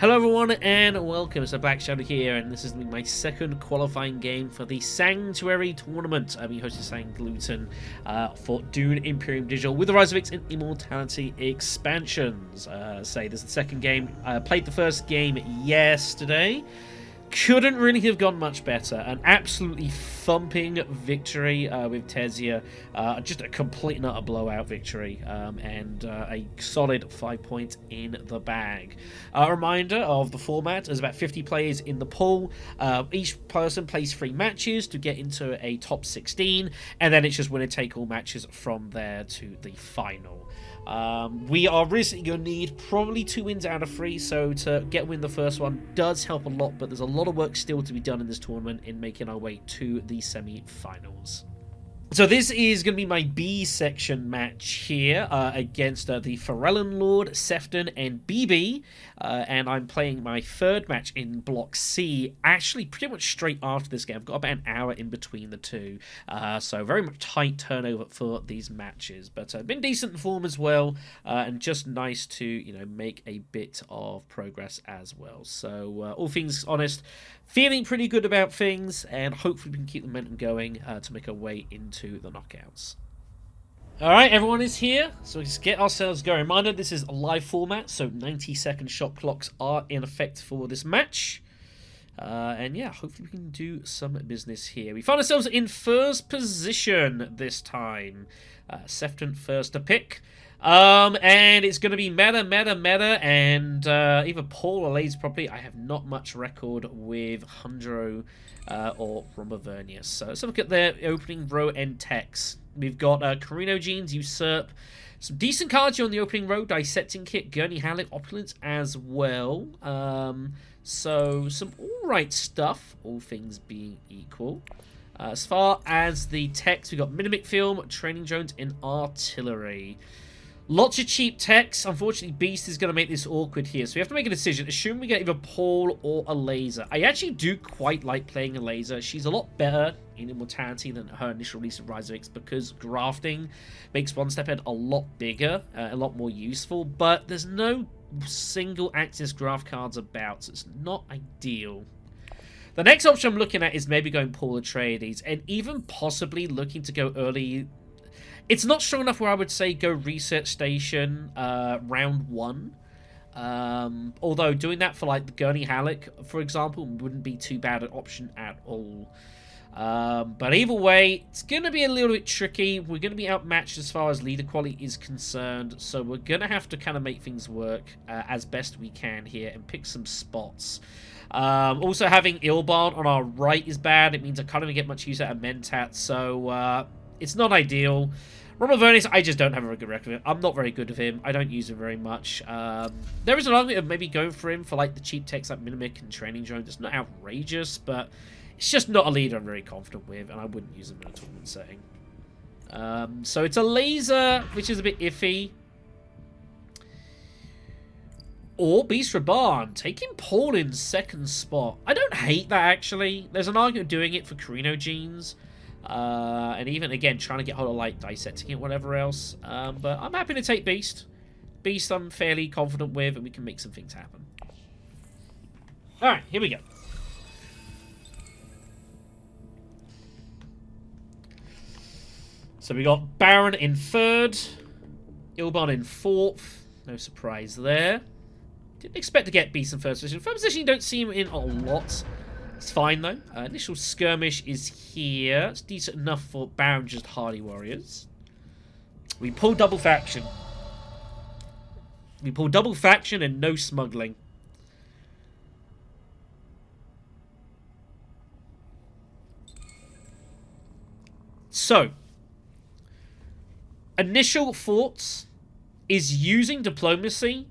Hello everyone and welcome. So BlackShadow here, and this is my second qualifying game for the Sangtuary tournament. I'll be hosting Sangluten for Dune, Imperium Digital with the Rise of X and Immortality expansions. This is the second game. I played the first game yesterday. Couldn't really have gone much better. An absolutely thumping victory with Tesia. Just a complete and utter blowout victory. And a solid 5 points in the bag. A reminder of the format. There's about 50 players in the pool. Each person plays 3 matches to get into a top 16. And then it's just winner-take-all matches from there to the final. We are recently going to need probably 2 wins out of 3, so to get win the first one does help a lot, but there's a lot of work still to be done in this tournament in making our way to the semi-finals. So this is going to be my B section match here against the ForellenLord, Seften, and BB. And I'm playing my third match in Block C, actually pretty much straight after this game. I've got about an hour in between the two. So very much tight turnover for these matches. But been decent in form as well, and just nice to, make a bit of progress as well. So all things honest, feeling pretty good about things, and hopefully we can keep the momentum going to make our way into the knockouts. Alright, everyone is here, so let's get ourselves going. Reminder, this is a live format, so 90-second shot clocks are in effect for this match. And yeah, hopefully we can do some business here. We find ourselves in first position this time. Seften first to pick. And it's going to be meta, and either Paul or Lays properly. I have not much record with Hundro or Romavernius. So let's look at their opening row and techs. We've got Carino Genes, Usurp, some decent cards here on the opening row, Dissecting Kit, Gurney Halleck, Opulence as well. So some alright stuff, all things being equal. As far as the techs, we've got Minimic Film, Training Drones, and Artillery. Lots of cheap techs. Unfortunately, Beast is going to make this awkward here. So we have to make a decision. Assume we get either Paul or a Laser. I actually do quite like playing a Laser. She's a lot better in Immortality than her initial release of Rise of X, because grafting makes One Step Ahead a lot bigger, a lot more useful. But there's no single access graft cards about, so it's not ideal. The next option I'm looking at is maybe going Paul Atreides, and even possibly looking to go early. It's not strong enough where I would say go Research Station round 1. Although doing that for like the Gurney Halleck, for example, wouldn't be too bad an option at all. But either way, it's going to be a little bit tricky. We're going to be outmatched as far as leader quality is concerned. So we're going to have to kind of make things work as best we can here and pick some spots. Also having Ilbarn on our right is bad. It means I can't even get much use out of Mentat. So it's not ideal. Romavernius, I just don't have a very good record with him. I'm not very good with him. I don't use him very much. There is an argument of maybe going for him for like the cheap techs like Minimic and Training Drone. It's not outrageous, but it's just not a leader I'm very confident with, and I wouldn't use him in a tournament setting. So it's a Laser, which is a bit iffy. Or Beast Rabarn, taking Paul in second spot. I don't hate that, actually. There's an argument of doing it for Carino Genes. And even, again, trying to get hold of, like, Dissecting it, whatever else. But I'm happy to take Beast. Beast I'm fairly confident with, and we can make some things happen. Alright, here we go. So we got Baron in third. Ilbarn in fourth. No surprise there. Didn't expect to get Beast in first position. First position you don't see him in a lot. It's fine, though. Initial Skirmish is here. It's decent enough for Baron, just Hardy Warriors. We pull Double Faction. We pull Double Faction and no Smuggling. So, initial thoughts is using Diplomacy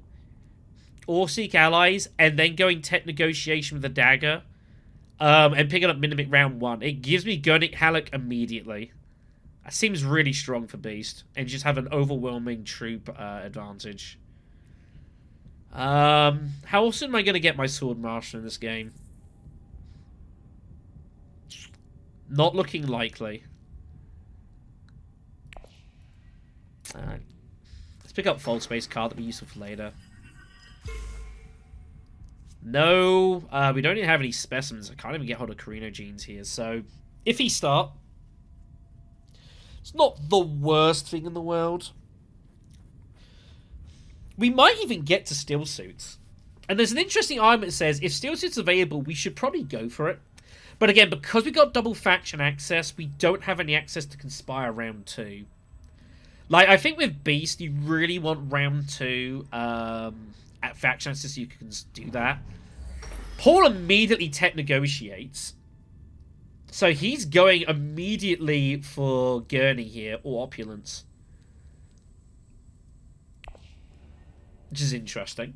or Seek Allies and then going Tech Negotiation with a Dagger. And picking up Minimic round 1. It gives me Gurney Halleck immediately. That seems really strong for Beast. And just have an overwhelming troop advantage. How often am I going to get my Sword Master in this game? Not looking likely. Let's pick up Fold Space card that'll be useful for later. No, we don't even have any specimens. I can't even get hold of Carino genes here. So, if he start, it's not the worst thing in the world. We might even get to steel suits. And there's an interesting argument that says, if steel suits available, we should probably go for it. But again, because we got double faction access, we don't have any access to Conspire round 2. Like, I think with Beast, you really want round 2 at faction access so you can do that. Paul immediately tech negotiates. So he's going immediately for Gurney here, or Opulence. Which is interesting.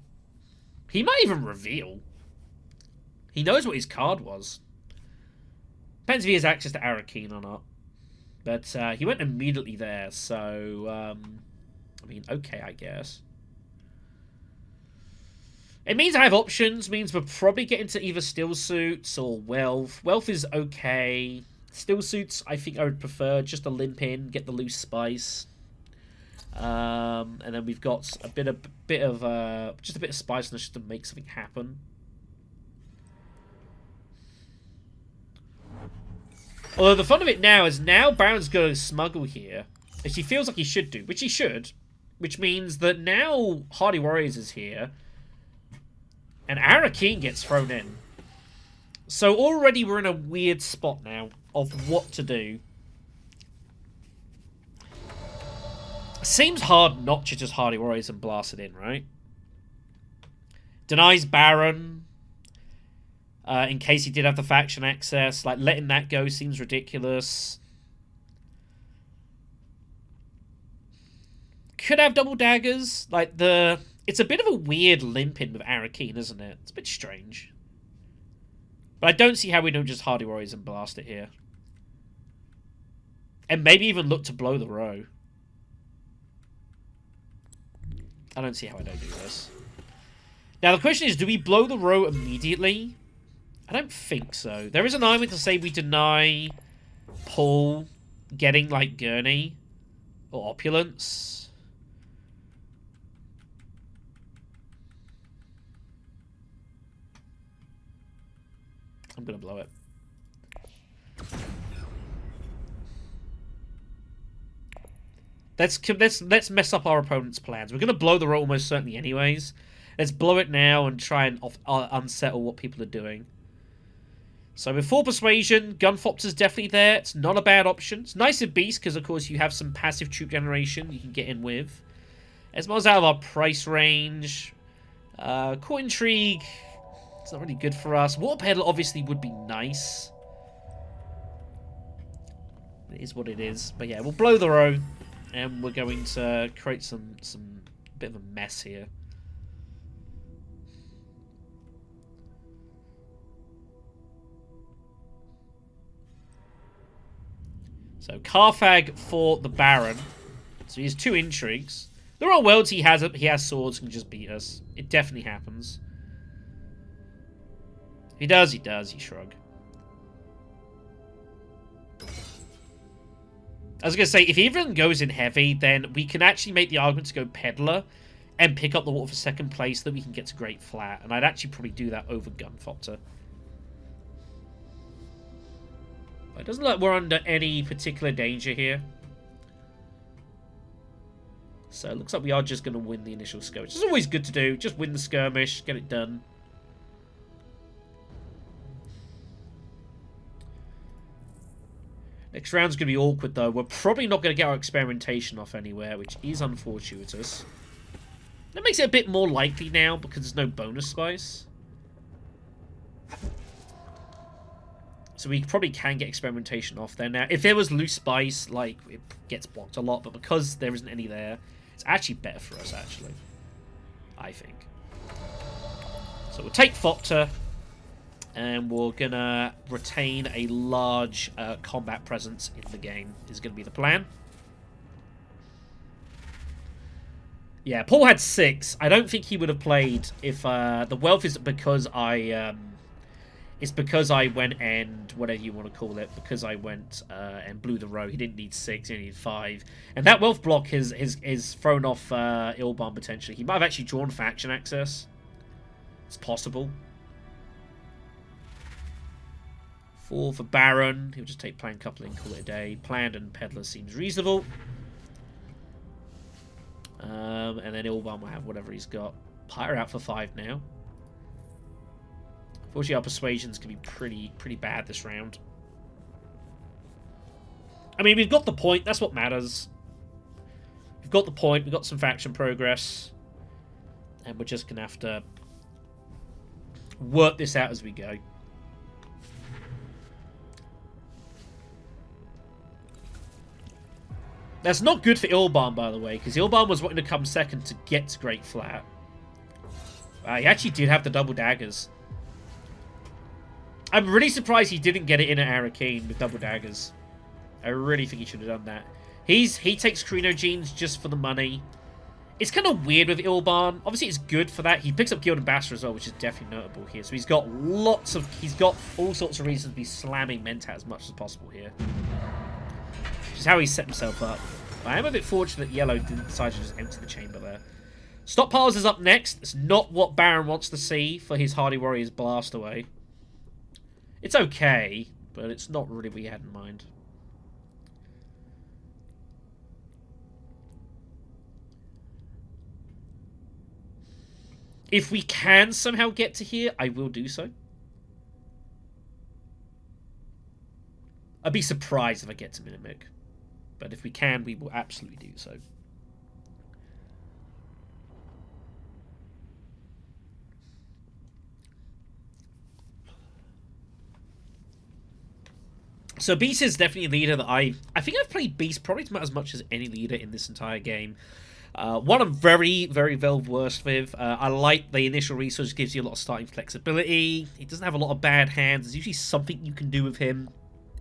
He might even reveal. He knows what his card was. Depends if he has access to Arakeen or not. But he went immediately there, so... I mean, okay, I guess. It means I have options. Means we're probably getting to either Still Suits or Wealth. Wealth is okay. Still Suits, I think I would prefer just to limp in, get the loose spice. And then we've got just a bit of spiciness just to make something happen. Although the fun of it now is Baron's going to smuggle here, as he feels like he should do, which he should, which means that now Hardy Warriors is here, and Arakeen gets thrown in. So already we're in a weird spot now of what to do. Seems hard not to just Hardy Warriors and blast it in, right? Denies Baron. In case he did have the faction access. Like, letting that go seems ridiculous. Could have double daggers. Like, it's a bit of a weird limp-in with Arakeen, isn't it? It's a bit strange. But I don't see how we don't just Hardy Warriors and blast it here. And maybe even look to blow the row. I don't see how I don't do this. Now, the question is, do we blow the row immediately? I don't think so. There is an argument to say we deny Paul getting, like, Gurney or Opulence. I'm going to blow it. Let's mess up our opponent's plans. We're going to blow the roll almost certainly anyways. Let's blow it now and try and unsettle what people are doing. So with full persuasion, Gunfopter's definitely there. It's not a bad option. It's nice with Beast because, of course, you have some passive troop generation you can get in with. Esmo's out of our price range. Court Intrigue. It's not really good for us. Water Pedal obviously would be nice. It is what it is. But yeah, we'll blow the row. And we're going to create some bit of a mess here. So Carthag for the Baron. So he has 2 intrigues. There are worlds he has swords and can just beat us. It definitely happens. If he does, you shrug. I was going to say, if he even goes in heavy, then we can actually make the argument to go Peddler and pick up the water for second place, that we can get to Great Flat. And I'd actually probably do that over Gunfopter. It doesn't look like we're under any particular danger here. So it looks like we are just going to win the initial skirmish. It's always good to do. Just win the skirmish, get it done. Next round's going to be awkward, though. We're probably not going to get our experimentation off anywhere, which is unfortuitous. That makes it a bit more likely now, because there's no bonus spice. So we probably can get experimentation off there now. If there was loose spice, like, it gets blocked a lot, but because there isn't any there, it's actually better for us, actually. I think. So we'll take Fopter. And we're going to retain a large combat presence in the game, is going to be the plan. Yeah, Paul had 6. I don't think he would have played if... the wealth is because I... it's because I went and... whatever you want to call it. Because I went and blew the row. He didn't need 6, he only needed 5. And that wealth block is thrown off Ilban, potentially. He might have actually drawn faction access. It's possible. 4 for Baron. He'll just take Planned Coupling, call it a day. Planned and Peddler seems reasonable. And then Ilban will have whatever he's got. Pyre out for 5 now. Unfortunately, our persuasions can be pretty bad this round. I mean, we've got the point. That's what matters. We've got the point. We've got some faction progress. And we're just going to have to work this out as we go. That's not good for Ilban, by the way, because Ilban was wanting to come second to get to Great Flat. He actually did have the double daggers. I'm really surprised he didn't get it in at Arakeen with double daggers. I really think he should have done that. He takes Carino Genes just for the money. It's kind of weird with Ilban. Obviously, it's good for that. He picks up Guild Ambassador as well, which is definitely notable here. So he's got all sorts of reasons to be slamming Mentat as much as possible here. Which is how he set himself up. But I am a bit fortunate that Yellow didn't decide to just empty the chamber there. Stockpiles is up next. It's not what Baron wants to see for his Hardy Warriors blast away. It's okay, but it's not really what he had in mind. If we can somehow get to here, I will do so. I'd be surprised if I get to Minimic. But if we can, we will absolutely do so. So Beast is definitely a leader that I think I've played Beast probably as much as any leader in this entire game. One I'm very well versed with. I like the initial resource, gives you a lot of starting flexibility. He doesn't have a lot of bad hands. There's usually something you can do with him.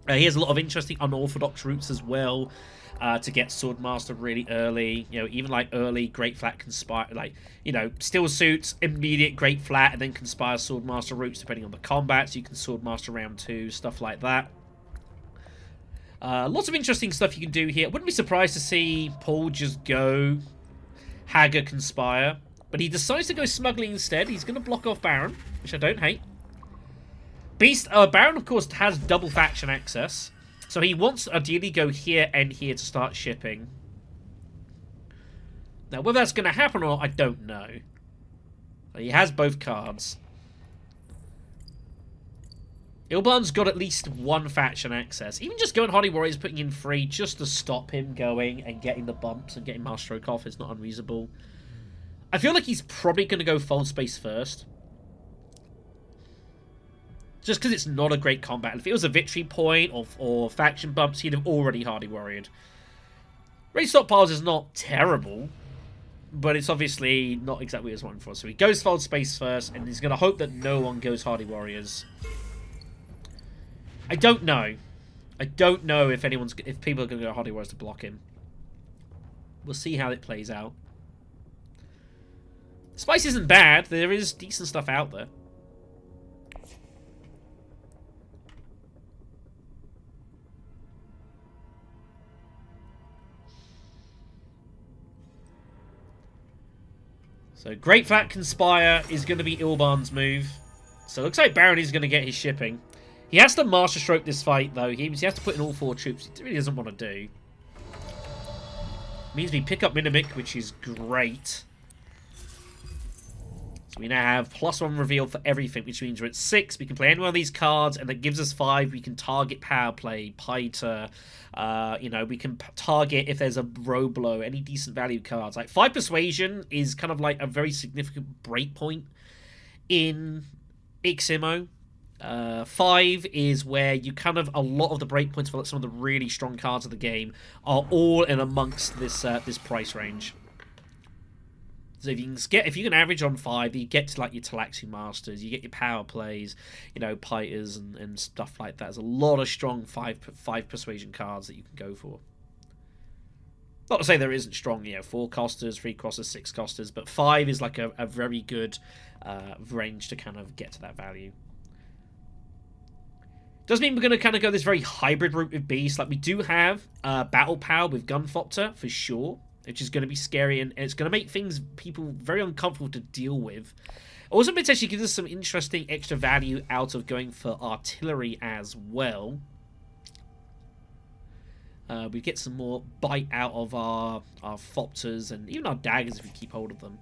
He has a lot of interesting unorthodox routes as well to get Swordmaster really early. You know, even like early Great Flat Conspire, like, you know, Steel Suits, immediate Great Flat, and then Conspire Swordmaster routes depending on the combat. So you can Swordmaster round 2, stuff like that. Lots of interesting stuff you can do here. I wouldn't be surprised to see Paul just go Hagger Conspire, but he decides to go Smuggling instead. He's going to block off Baron, which I don't hate. Beast, Baron, of course, has double faction access, so he wants to ideally go here and here to start shipping. Now, whether that's going to happen or not, I don't know. He has both cards. Ilban's got at least one faction access. Even just going Hardy Warriors, putting in 3 just to stop him going and getting the bumps and getting Masterstroke off is not unreasonable. I feel like he's probably going to go Fold Space first. Just because it's not a great combat. If it was a victory point or faction bumps, he'd have already Hardy Warriored. Raid Stockpiles is not terrible, but it's obviously not exactly what he was wanting for. So he goes Fold Space first, and he's going to hope that no one goes Hardy Warriors. I don't know. I don't know if people are going to go Hardy Warriors to block him. We'll see how it plays out. Spice isn't bad. There is decent stuff out there. So Great Flat Conspire is going to be Ilban's move. So it looks like Baron is going to get his shipping. He has to Masterstroke this fight, though. He has to put in all 4 troops. He really doesn't want to do. Means we pick up Minimic, which is great. So we now have +1 reveal for everything, which means we're at 6. We can play any one of these cards, and that gives us 5. We can target Power Play, Piter. You know, we can target if there's a row blow, any decent value cards. Like 5 Persuasion is kind of like a very significant breakpoint in Immo. 5 is where you kind of, a lot of the breakpoints for some of the really strong cards of the game are all in amongst this this price range. So if you can average on 5, you get to like your Talaxi Masters, you get your Power Plays, you know, Piters and stuff like that. There's a lot of strong 5 Persuasion cards that you can go for. Not to say there isn't strong, you know, 4 costers, 3 costers, 6 costers, but 5 is like a very good range to kind of get to that value. Does mean we're going to kind of go this very hybrid route with Beast. Like, we do have Battle Power with Gunfopter, for sure, which is going to be scary, and it's going to make people very uncomfortable to deal with. Also, potentially gives us some interesting extra value out of going for artillery as well. We get some more bite out of our Thopters and even our daggers if we keep hold of them.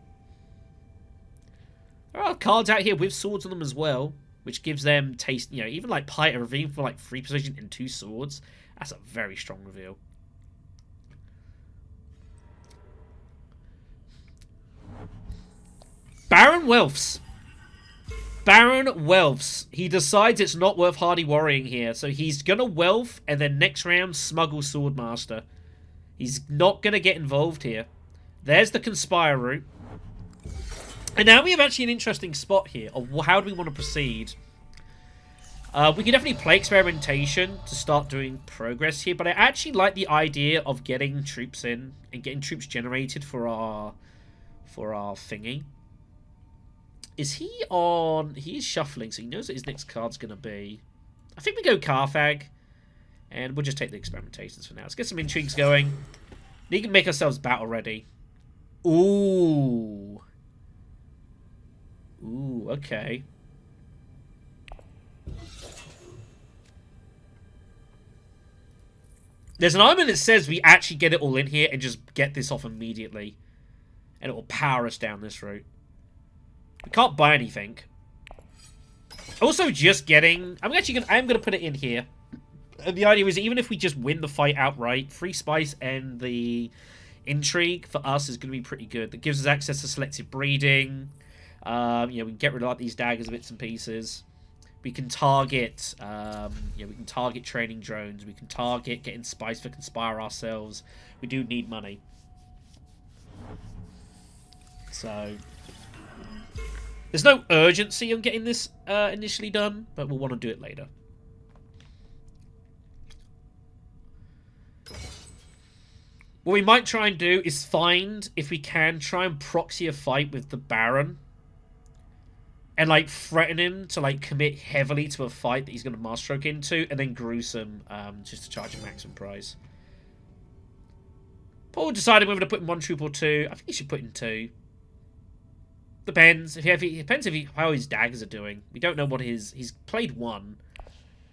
There are cards out here with swords on them as well, which gives them taste. You know, even like Pite, a reveal for like 3 precision and 2 swords. That's a very strong reveal. Baron Welfs. Baron Welfs. He decides it's not worth hardy worrying here, so he's gonna Welf and then next round smuggle Swordmaster. He's not gonna get involved here. There's the Conspire route. And now we have actually an interesting spot here of how do we want to proceed. We can definitely play experimentation to start doing progress here, but I actually like the idea of getting troops in and getting troops generated for our thingy. Is he on... He is shuffling, so he knows what his next card's going to be. I think we go Carthag. And we'll just take the experimentations for now. Let's get some intrigues going. We can make ourselves battle ready. Ooh. Ooh, okay. There's an argument that says we actually get it all in here and just get this off immediately. And it will power us down this route. We can't buy anything. Also, just getting... I am going to put it in here. And the idea is even if we just win the fight outright, free spice and the intrigue for us is going to be pretty good. That gives us access to selective breeding. You know, we can get rid of like, these daggers, bits and pieces. We can target... you know, we can target training drones. We can target getting spice for Conspire ourselves. We do need money. So... There's no urgency on getting this initially done, but we'll want to do it later. What we might try and do is find, if we can, try and proxy a fight with the Baron. And, like, threaten him to, like, commit heavily to a fight that he's going to Masterstroke into, and then Gruesome just to charge a maximum price. Paul decided whether to put in 1 troop or 2. I think he should put in 2. Depends. Depends how his daggers are doing. We don't know what he's played 1.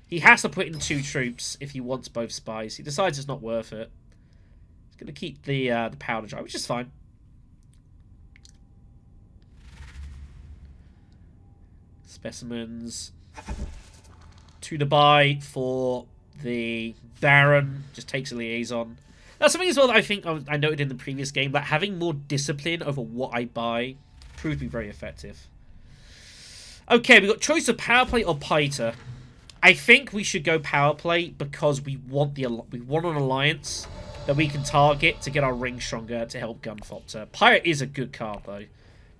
He has to put in 2 troops if he wants both spies. He decides it's not worth it. He's going to keep the powder dry, which is fine. Specimens. 2 to buy for the Baron. Just takes a liaison. That's something as well that I think I noted in the previous game, that having more discipline over what I buy proved to be very effective. Okay, we got choice of power play or Piter. I think we should go power play because we want an alliance that we can target to get our ring stronger to help Gunthopter. Pirate is a good card though.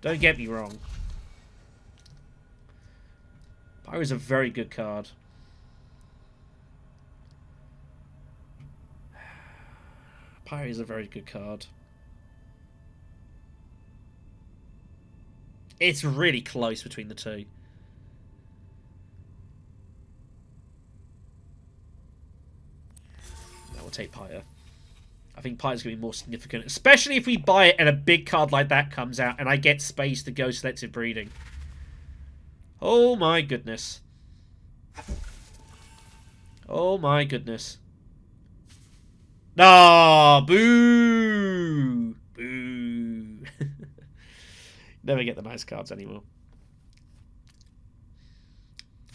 Don't get me wrong. Pirate is a very good card. Pirate is a very good card. It's really close between the two. Now we'll take Pyre. I think Pyre's going to be more significant, especially if we buy it and a big card like that comes out and I get space to go selective breeding. Oh my goodness. Oh my goodness. Ah, boo! Boo! Never get the nice cards anymore.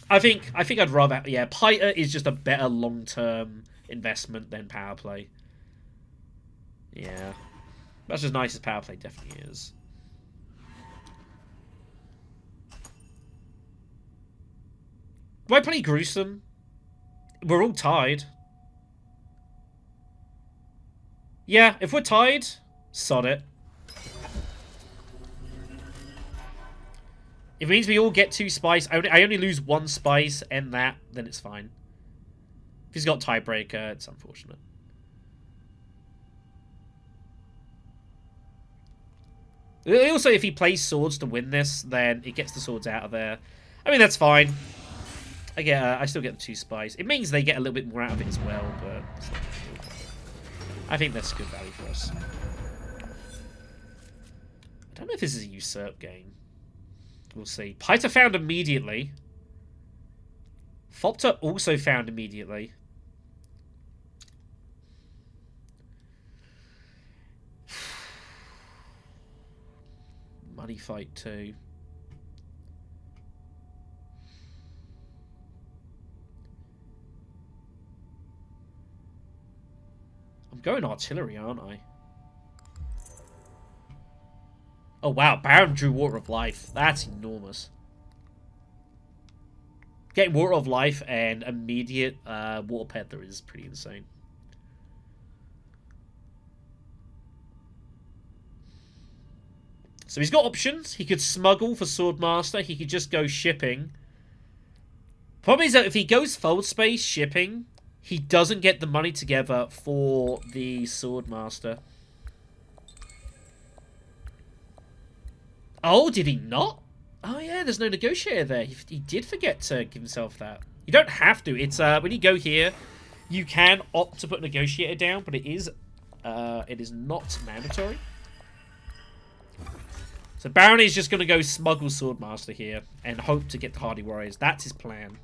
I think I'd rather... Yeah, Piter is just a better long-term investment than Power Play. Yeah. That's as nice as Power Play definitely is. Do I play Gruesome? We're all tied. Yeah, if we're tied, sod it. If it means we all get 2 spice, I only lose 1 spice and that, then it's fine. If he's got tiebreaker, it's unfortunate. Also, if he plays swords to win this, then it gets the swords out of there. I mean, that's fine. I still get the 2 spice. It means they get a little bit more out of it as well, but it's not cool. I think that's good value for us. I don't know if this is a usurp game. We'll see. Piter found immediately. Fopter also found immediately. Money fight too. I'm going artillery, aren't I? Oh wow, Baron drew Water of Life. That's enormous. Getting Water of Life and immediate Water Peddler is pretty insane. So he's got options. He could smuggle for Swordmaster. He could just go shipping. Problem is that if he goes Fold Space shipping, he doesn't get the money together for the Swordmaster. Oh, did he not? Oh yeah, there's no negotiator there. He did forget to give himself that. You don't have to. It's when you go here, you can opt to put a negotiator down, but it is not mandatory. So Baron is just going to go smuggle Swordmaster here and hope to get the Hardy Warriors. That's his plan.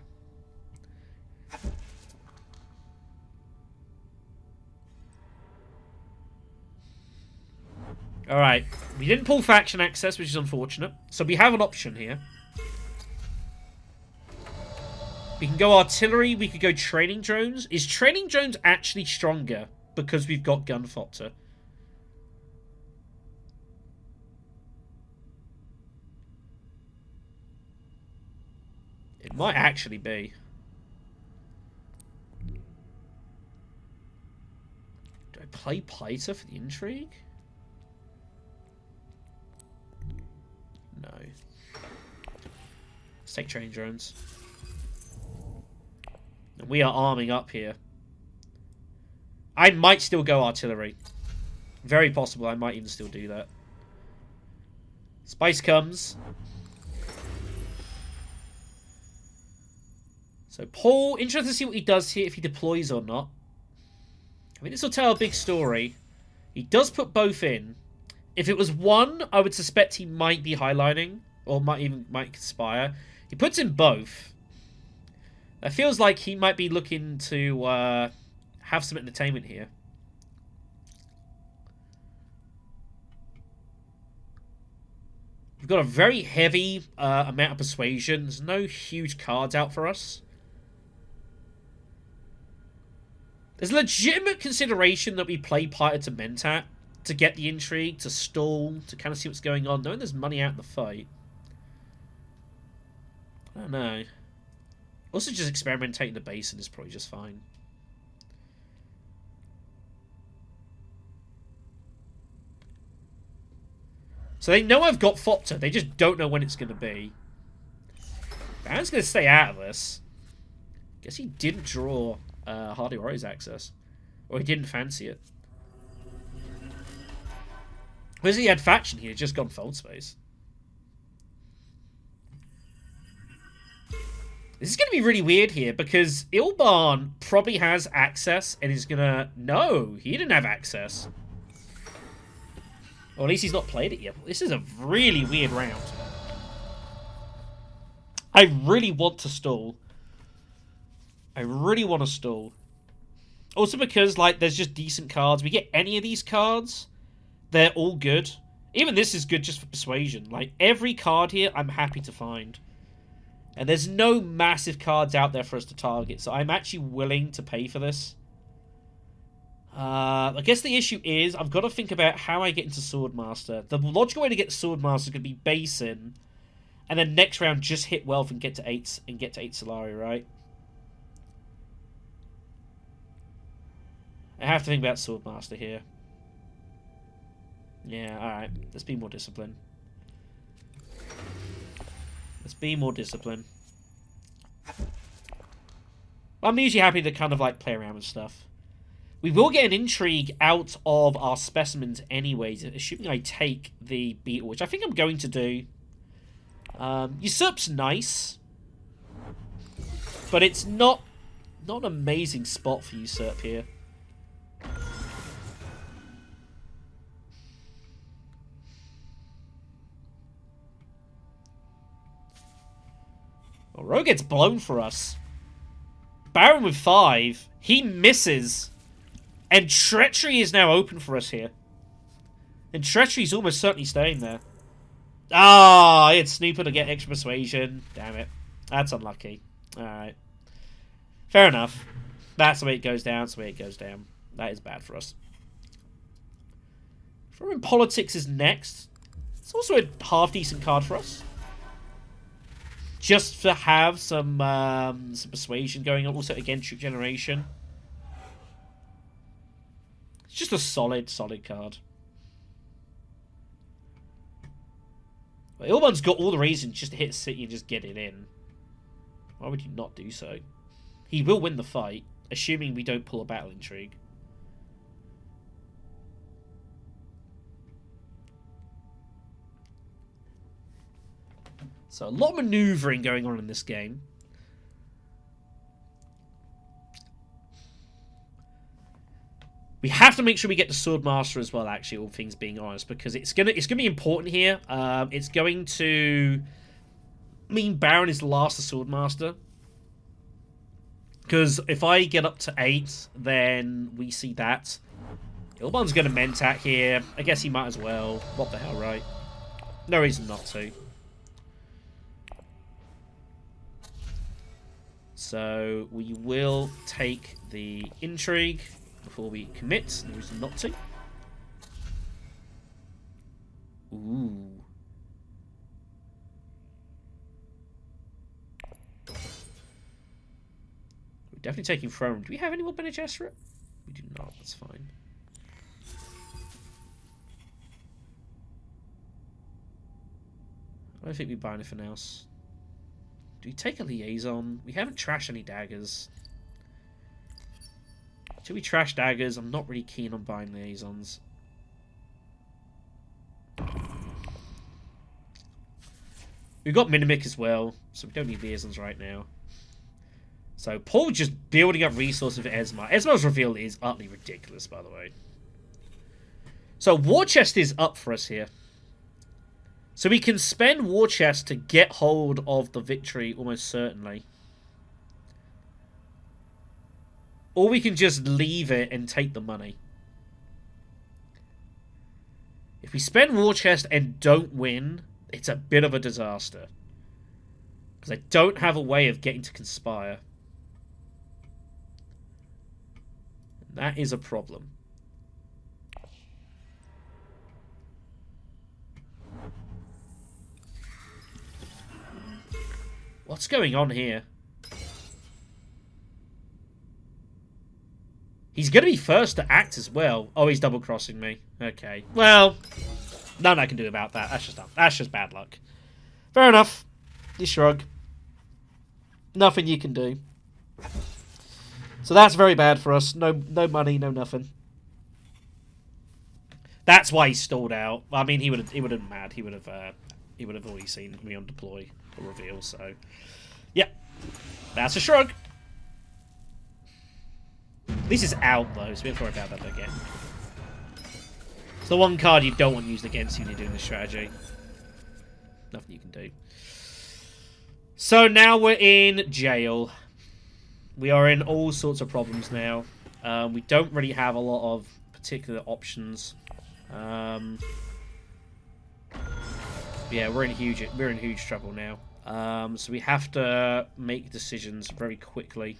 Alright, we didn't pull faction access, which is unfortunate. So we have an option here. We can go artillery, we could go training drones. Is training drones actually stronger because we've got gunfodder? It might actually be. Do I play Piter for the intrigue? No. Let's take training drones. And we are arming up here. I might still go artillery. Very possible I might even still do that. Spice comes. So Paul, interested to see what he does here, if he deploys or not. I mean, this will tell a big story. He does put both in. If it was one, I would suspect he might be highlining, or might conspire. He puts in both. That feels like he might be looking to have some entertainment here. We've got a very heavy amount of persuasion. There's no huge cards out for us. There's a legitimate consideration that we play Piter to Mentat to get the intrigue, to stall, to kind of see what's going on, knowing there's money out in the fight. I don't know. Also, just experimentating the basin is probably just fine. So they know I've got Fopter, they just don't know when it's going to be. Baron's going to stay out of this. Guess he didn't draw Hardy Warriors access. Or he didn't fancy it. Whereas he had faction, he had just gone Fold Space. This is going to be really weird here, because Ilban probably has access, and he's going to... No, he didn't have access. Or at least he's not played it yet. This is a really weird round. I really want to stall. I really want to stall. Also because, like, there's just decent cards. We get any of these cards, they're all good. Even this is good just for persuasion. Like, every card here, I'm happy to find. And there's no massive cards out there for us to target, so I'm actually willing to pay for this. I guess the issue is, I've got to think about how I get into Swordmaster. The logical way to get Swordmaster is going to be Basin, and then next round just hit Wealth and get to 8 Solari, right? I have to think about Swordmaster here. Yeah, alright. Let's be more disciplined. Let's be more disciplined. I'm usually happy to kind of like play around with stuff. We will get an intrigue out of our specimens anyways, assuming I take the beetle, which I think I'm going to do. Usurp's nice, but it's not an amazing spot for Usurp here. Well, Rogue gets blown for us. Baron with 5. He misses. And Treachery is now open for us here. And Treachery's almost certainly staying there. Ah, it's Snooper to get extra persuasion. Damn it. That's unlucky. Alright. Fair enough. That's the way it goes down. That's the way it goes down. That is bad for us. Foreign Politics is next. It's also a half-decent card for us. Just to have some persuasion going on. Also, again, Troop Generation. It's just a solid card. Well, Ilbun's got all the reasons just to hit City and just get it in. Why would you not do so? He will win the fight, assuming we don't pull a Battle Intrigue. So a lot of maneuvering going on in this game. We have to make sure we get the Swordmaster as well, actually, all things being honest, because it's gonna be important here. It's going to mean Baron is the last of Swordmaster. Because if I get up to 8, then we see that. Ilbon's going to Mentat here. I guess he might as well. What the hell, right? No reason not to. So we will take the Intrigue before we commit. No reason not to. Ooh. We're definitely taking Throne. Do we have any more Bene Gesserit? We do not. That's fine. I don't think we buy anything else. Do we take a Liaison? We haven't trashed any daggers. Should we trash daggers? I'm not really keen on buying Liaisons. We've got Minimic as well, so we don't need Liaisons right now. So Paul just building up resources for Esma. Esma's reveal is utterly ridiculous, by the way. So War Chest is up for us here. So we can spend War Chest to get hold of the victory almost certainly. Or we can just leave it and take the money. If we spend War Chest and don't win, it's a bit of a disaster. Because I don't have a way of getting to Conspire. And that is a problem. What's going on here? He's going to be first to act as well. Oh, he's double-crossing me. Okay. Well, nothing I can do about that. That's just bad luck. Fair enough. You shrug. Nothing you can do. So that's very bad for us. No money, no nothing. That's why he stalled out. I mean, he would have been mad. He would have already seen me on deploy or reveal. So, yeah, that's a shrug. This is out though, so we don't have to worry about that again. It's the one card you don't want used against you when you're doing this strategy. Nothing you can do. So now we're in jail. We are in all sorts of problems now. We don't really have a lot of particular options. Yeah, we're in huge trouble now. So we have to make decisions very quickly.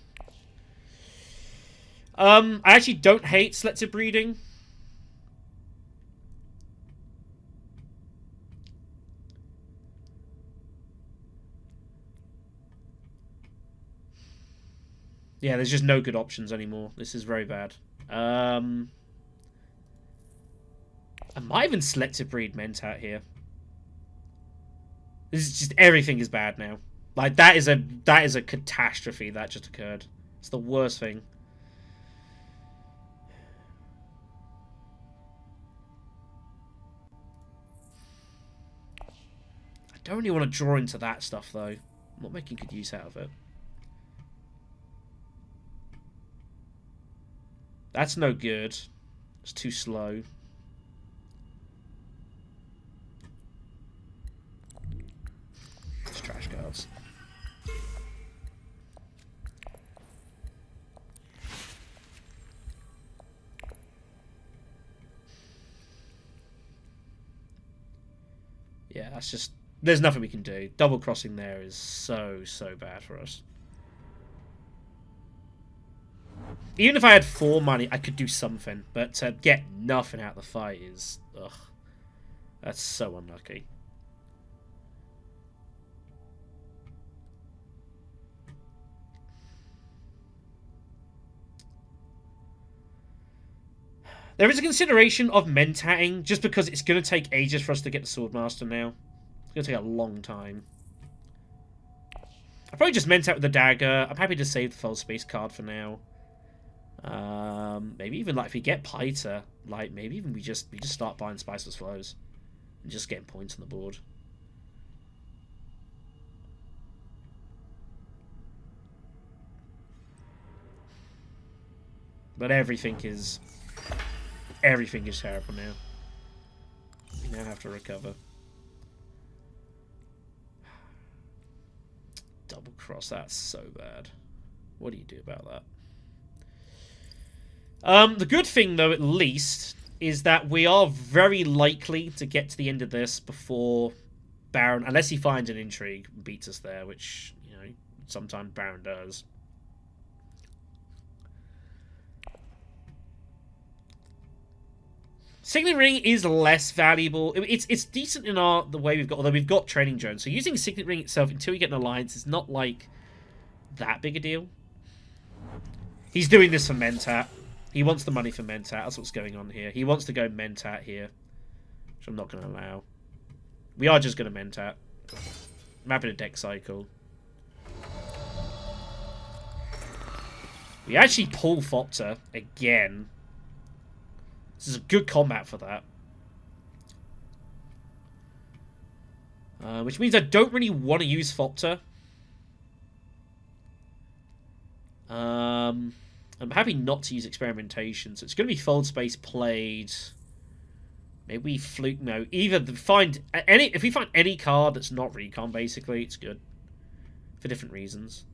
I actually don't hate selective breeding. Yeah, there's just no good options anymore. This is very bad. I might even selective breed Mentat here. This is just everything is bad now. Like that is a catastrophe that just occurred. It's the worst thing. I don't really want to draw into that stuff though. I'm not making good use out of it. That's no good. It's too slow. It's trash cards. Yeah, that's just... There's nothing we can do. Double crossing there is so bad for us. Even if I had 4 money, I could do something. But to get nothing out of the fight is... Ugh. That's so unlucky. There is a consideration of mentatting, just because it's going to take ages for us to get the Swordmaster now. It's going to take a long time. I'll probably just mentat with the dagger. I'm happy to save the full space card for now. Maybe even like if we get Piter, like maybe even we just start buying Spiceless Flows and just getting points on the board. But everything is terrible now. We now have to recover. Double cross, that's so bad. What do you do about that? The good thing, though, at least, is that we are very likely to get to the end of this before Baron, unless he finds an intrigue and beats us there, which, you know, sometimes Baron does. Signet Ring is less valuable. It's decent in the way we've got, although we've got Training Drone. So using Signet Ring itself until we get an alliance is not like that big a deal. He's doing this for Mentat. He wants the money for Mentat. That's what's going on here. He wants to go Mentat here, which I'm not going to allow. We are just going to Mentat. I'm having a deck cycle. We actually pull Fopter again. This is a good combat for that. Which means I don't really want to use Fopter. I'm happy not to use Experimentation, so it's going to be Fold Space played. Maybe we fluke. No, either find any. If we find any card that's not Recon, basically, it's good for different reasons.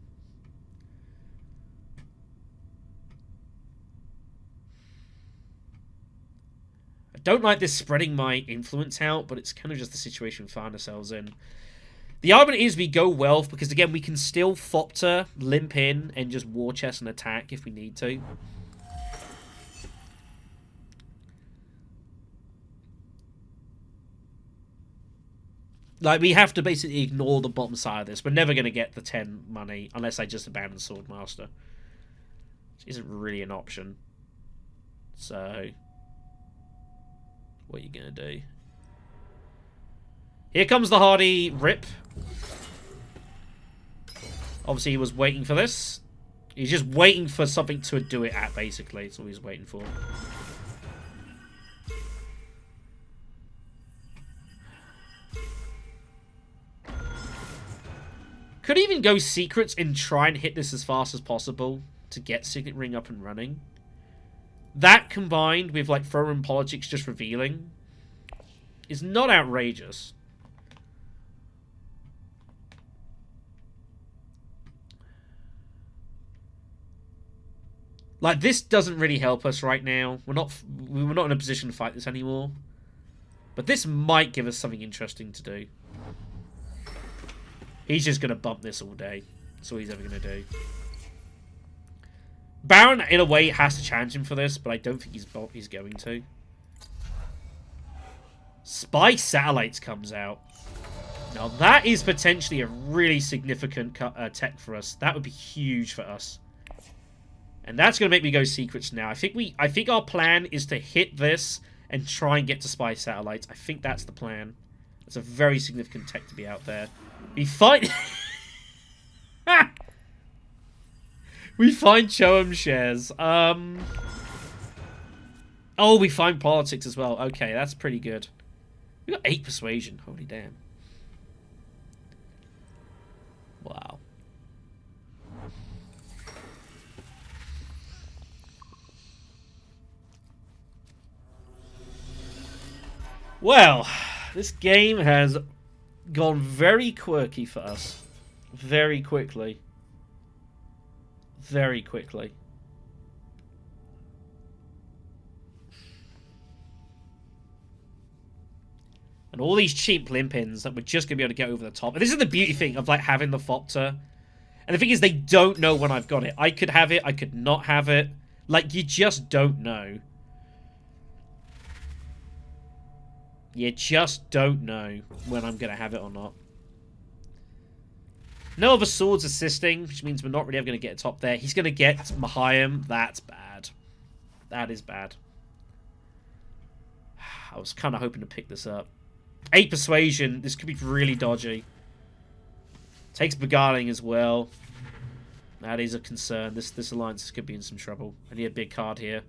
I don't like this spreading my influence out, but it's kind of just the situation we find ourselves in. The argument is we go Wealth, because again, we can still Fopter, limp in, and just War Chest and attack if we need to. Like, we have to basically ignore the bottom side of this. We're never going to get the 10 money unless I just abandon Swordmaster. Which isn't really an option. So, what are you going to do? Here comes the Hardy Rip. Obviously, he was waiting for this. He's just waiting for something to do it at, basically. That's all he's waiting for. Could even go Secrets and try and hit this as fast as possible to get Signet Ring up and running. That combined with, like, Foreign Politics just revealing is not outrageous. Like, this doesn't really help us right now. We're not in a position to fight this anymore. But this might give us something interesting to do. He's just going to bump this all day. That's all he's ever going to do. Baron, in a way, has to challenge him for this, but I don't think he's going to. Spy Satellites comes out. Now, that is potentially a really significant tech for us. That would be huge for us. And that's going to make me go Secrets now. I think our plan is to hit this and try and get to Spy Satellites. I think that's the plan. It's a very significant tech to be out there. We find... we find Choam shares. Oh, we find Politics as well. Okay, that's pretty good. We got 8 Persuasion. Holy damn. Wow. Well, this game has gone very quirky for us. Very quickly. Very quickly. And all these cheap limpins that we're just going to be able to get over the top. And this is the beauty thing of, like, having the Fopter. And the thing is, they don't know when I've got it. I could have it, I could not have it. Like, you just don't know. You just don't know when I'm going to have it or not. No other swords assisting, which means we're not really ever going to get a top there. He's going to get Mahayim. That's bad. That is bad. I was kind of hoping to pick this up. 8 persuasion. This could be really dodgy. Takes beguiling as well. That is a concern. This alliance could be in some trouble. I need a big card here.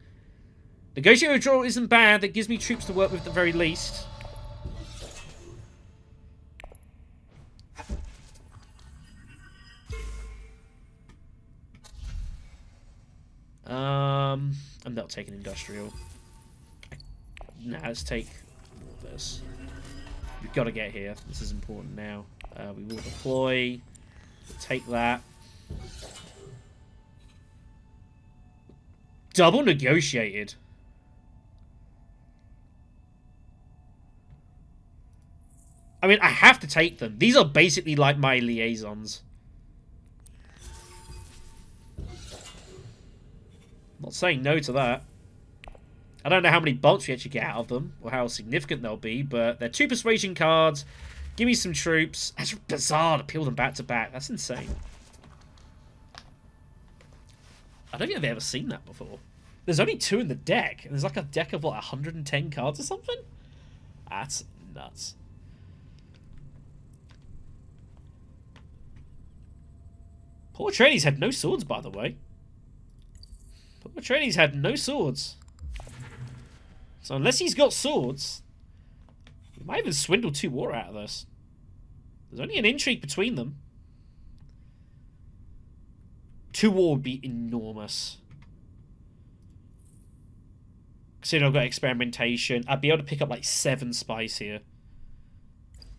Negotiator draw isn't bad. That gives me troops to work with at the very least. I'm not taking industrial. Nah, let's take all this. We've got to get here. This is important now. We will deploy. We'll take that. Double negotiated. I mean, I have to take them. These are basically like my liaisons. Not saying no to that. I don't know how many bumps we actually get out of them, or how significant they'll be, but they're 2 persuasion cards. Give me some troops. That's bizarre to peel them back to back. That's insane. I don't think I've ever seen that before. There's only 2 in the deck, and there's like a deck of, what, 110 cards or something? That's nuts. Poor Atreides had no swords, by the way. Poor Atreides had no swords. So unless he's got swords, we might even swindle 2 war out of this. There's only an intrigue between them. 2 war would be enormous. Considering I've got experimentation, I'd be able to pick up like 7 spice here.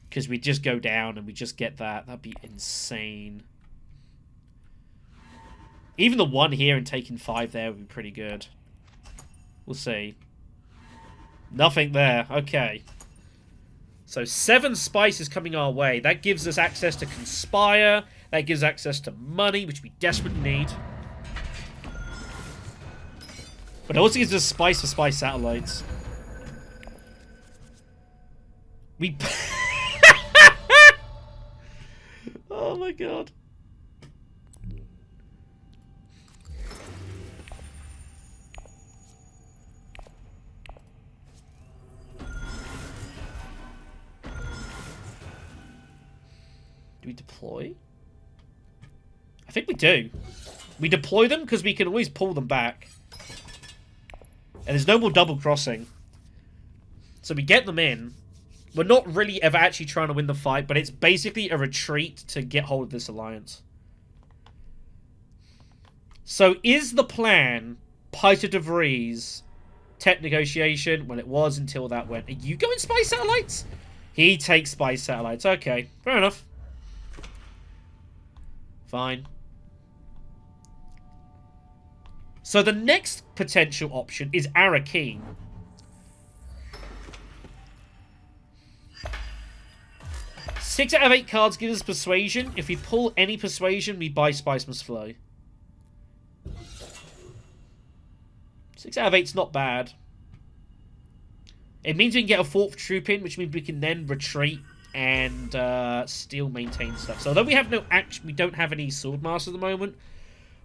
Because we just go down and we just get that. That'd be insane. Even the 1 here and taking 5 there would be pretty good. We'll see. Nothing there. Okay. So 7 spices coming our way. That gives us access to Conspire. That gives access to money, which we desperately need. But it also gives us spice for spice satellites. We... Oh my god. Do we deploy? I think we do. We deploy them because we can always pull them back. And there's no more double crossing. So we get them in. We're not really ever actually trying to win the fight, but it's basically a retreat to get hold of this alliance. So is the plan Piter de Vries tech negotiation? Well, it was until that went. Are you going spice satellites? He takes spice satellites. Okay, fair enough. Fine. So the next potential option is Arakeen. Six out of 8 cards give us persuasion. If we pull any persuasion, we buy Spice Must Flow. 6 out of 8's not bad. It means we can get a 4th troop in, which means we can then retreat and still maintain stuff. So although we have no action, we don't have any Swordmaster at the moment,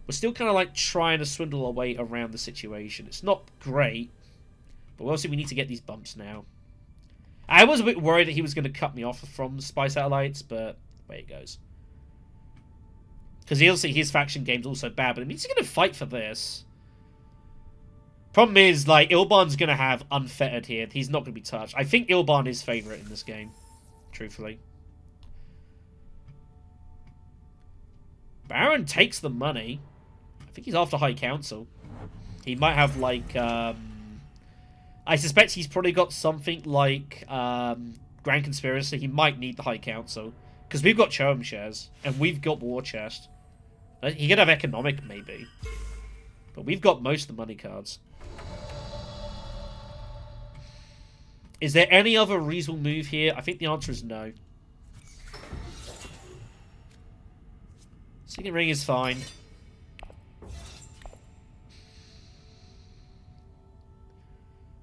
we're still kind of like trying to swindle our way around the situation. It's not great, but obviously we need to get these bumps now. I was a bit worried that he was going to cut me off from Spy Satellites, but away it goes. Because obviously his faction game's also bad, but it means he's going to fight for this. Problem is, like, Ilban's going to have Unfettered here. He's not going to be touched. I think Ilban is favourite in this game, truthfully. Baron takes the money. I think he's after High Council. He might have, like, I suspect he's probably got something like Grand Conspiracy. He might need the High Council. Because we've got Choam shares. And we've got War Chest. He could have Economic, maybe. But we've got most of the money cards. Is there any other reasonable move here? I think the answer is no. Signet ring is fine.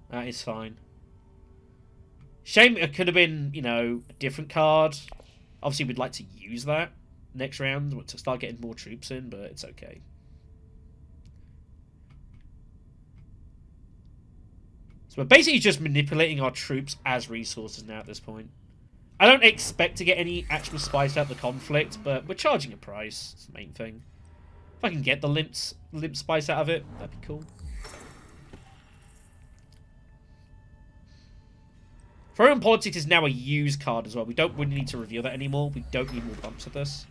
That is fine. Shame it could have been, you know, a different card. Obviously, we'd like to use that next round to start getting more troops in, but it's okay. So we're basically just manipulating our troops as resources now at this point. I don't expect to get any actual spice out of the conflict, but we're charging a price. That's the main thing. If I can get the limp spice out of it, that'd be cool. Foreign Politics is now a used card as well. We don't really need to reveal that anymore. We don't need more bumps of this.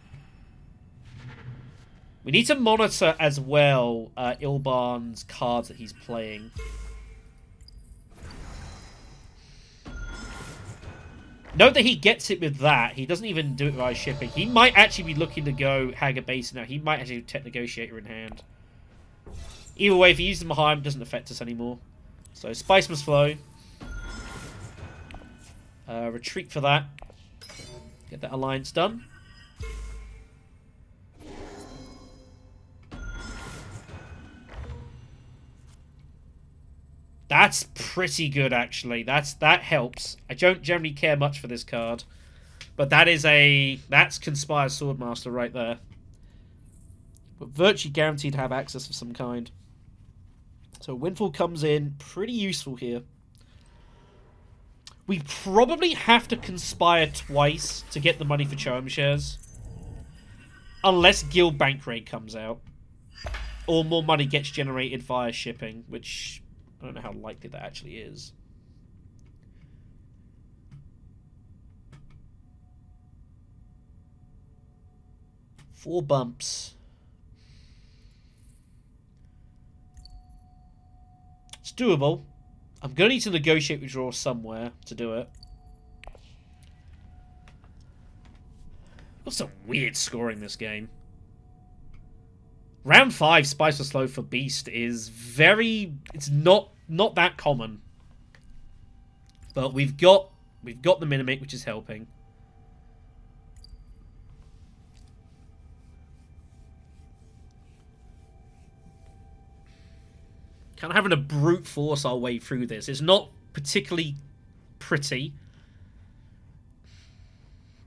We need to monitor as well Ilban's cards that he's playing. Note that he gets it with that. He doesn't even do it via shipping. He might actually be looking to go Hager Basin now. He might actually have Tech Negotiator in hand. Either way, if he uses Mahim, it doesn't affect us anymore. So Spice must flow. Retreat for that. Get that alliance done. That's pretty good, actually. That helps. I don't generally care much for this card, but that's Conspire Swordmaster right there. We're virtually guaranteed to have access of some kind. So Windfall comes in, pretty useful here. We probably have to conspire twice to get the money for Choam shares, unless Guild Bank Raid comes out, or more money gets generated via shipping, which I don't know how likely that actually is. Four bumps. It's doable. I'm going to need to negotiate withdraw somewhere to do it. Got some weird scoring this game. Round 5 Spice or Slow for Beast is very... It's not that common. But we've got the Minimic, which is helping. Kind of having to brute force our way through this. It's not particularly pretty.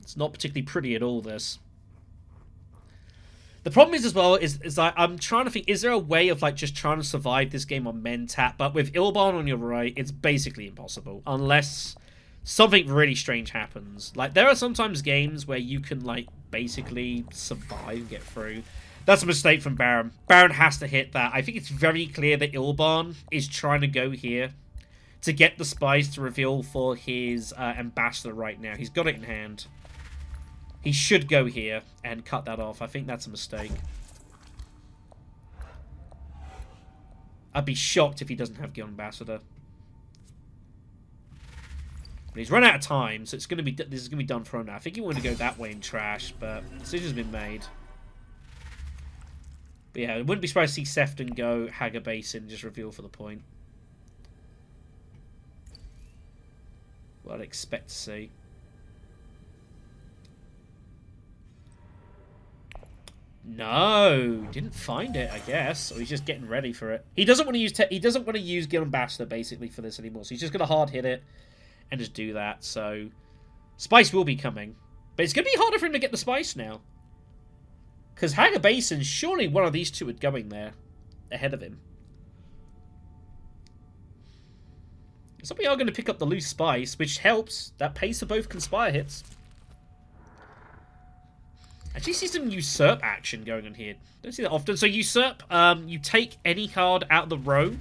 It's not particularly pretty at all, this. The problem is, as well, is like, I'm trying to think, is there a way of, like, just trying to survive this game on men tap? But with Ilban on your right, it's basically impossible. Unless something really strange happens. Like, there are sometimes games where you can, like, basically survive and get through. That's a mistake from Baron. Baron has to hit that. I think it's very clear that Ilban is trying to go here to get the spice to reveal for his ambassador right now. He's got it in hand. He should go here and cut that off. I think that's a mistake. I'd be shocked if he doesn't have Guild Ambassador. But he's run out of time, so it's going to be. This is going to be done for him now. I think he wanted to go that way and trash, but the decision's been made. But yeah, I wouldn't be surprised to see Seften go Hager Basin and just reveal for the point. What I'd expect to see. No, didn't find it, I guess. Or he's just getting ready for it. He doesn't want to use Guild Ambassador basically for this anymore. So he's just gonna hard hit it and just do that. So spice will be coming, but it's gonna be harder for him to get the spice now. Because Hager Basin, surely one of these two are going there ahead of him. So we are going to pick up the loose spice, which helps. That pays for both Conspire hits. Actually see some Usurp action going on here. Don't see that often. So Usurp, you take any card out of the row,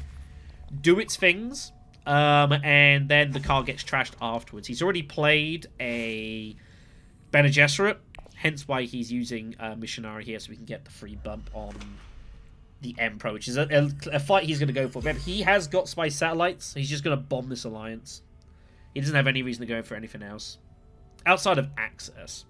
do its things, and then the card gets trashed afterwards. He's already played a Bene Gesserit. Hence why he's using Missionary here, so we can get the free bump on the Emperor, which is a fight he's going to go for. Remember, he has got Spice Satellites, so he's just going to bomb this alliance. He doesn't have any reason to go for anything else. Outside of access.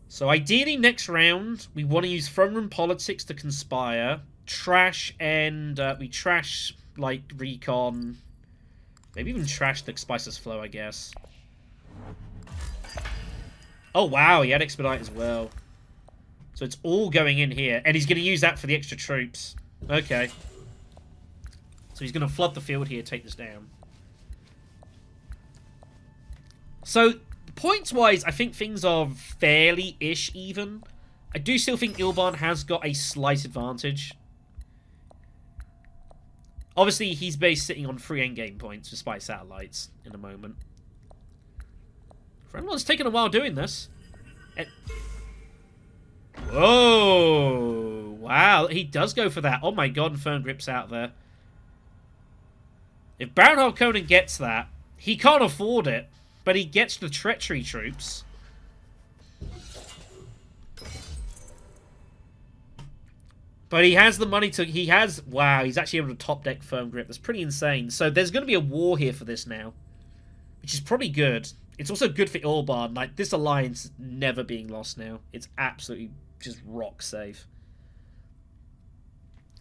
So ideally, next round, we want to use Throne Room Politics to Conspire, trash and we trash like recon. Maybe even trash the spices flow, I guess. Oh wow, he had expedite as well. So it's all going in here, and he's going to use that for the extra troops. Okay. So he's going to flood the field here, take this down. So, points-wise, I think things are fairly-ish even. I do still think Ilban has got a slight advantage. Obviously, he's based sitting on 3 endgame points despite satellites in a moment. ForellenLord's taken a while doing this. Whoa! Wow, he does go for that. Oh my god, and Firm Grip's out there. If Baron Harkonnen gets that, he can't afford it, but he gets the treachery troops. But he has the money to... He has... Wow, he's actually able to top deck Firm Grip. That's pretty insane. So there's going to be a war here for this now, which is probably good. It's also good for Ilban. Like, this alliance is never being lost now. It's absolutely just rock safe.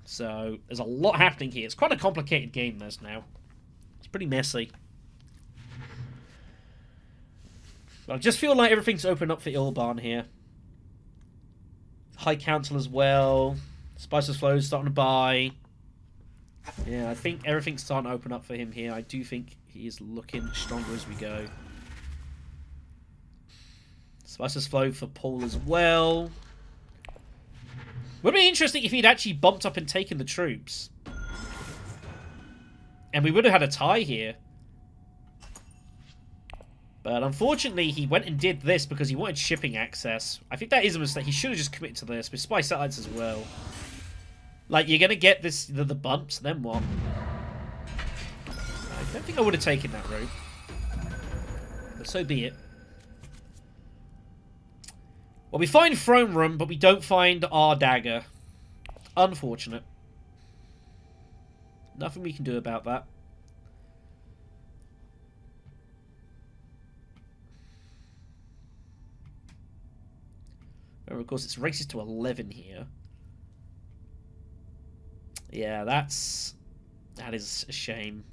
So there's a lot happening here. It's quite a complicated game, this now. It's pretty messy. But I just feel like everything's opened up for Ilban here. High Council as well. Spices Flow's starting to buy. Yeah, I think everything's starting to open up for him here. I do think he is looking stronger as we go. Spices Flow for Paul as well. Would be interesting if he'd actually bumped up and taken the troops. And we would have had a tie here. But unfortunately, he went and did this because he wanted shipping access. I think that is a mistake. He should have just committed to this with spy satellites as well. Like, you're going to get this the bumps, then what? I don't think I would have taken that route. But so be it. Well, we find Throne Room, but we don't find our dagger. Unfortunate. Nothing we can do about that. Of course, it's races to 11 here. Yeah, that is a shame.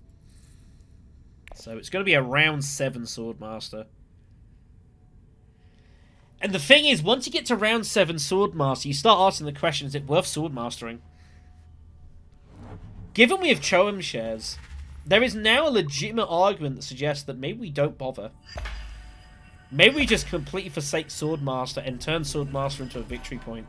So it's going to be a round 7 Swordmaster. And the thing is, once you get to round 7 Swordmaster, you start asking the question, is it worth Swordmastering? Given we have Choem shares, there is now a legitimate argument that suggests that maybe we don't bother. Maybe we just completely forsake Swordmaster and turn Swordmaster into a victory point.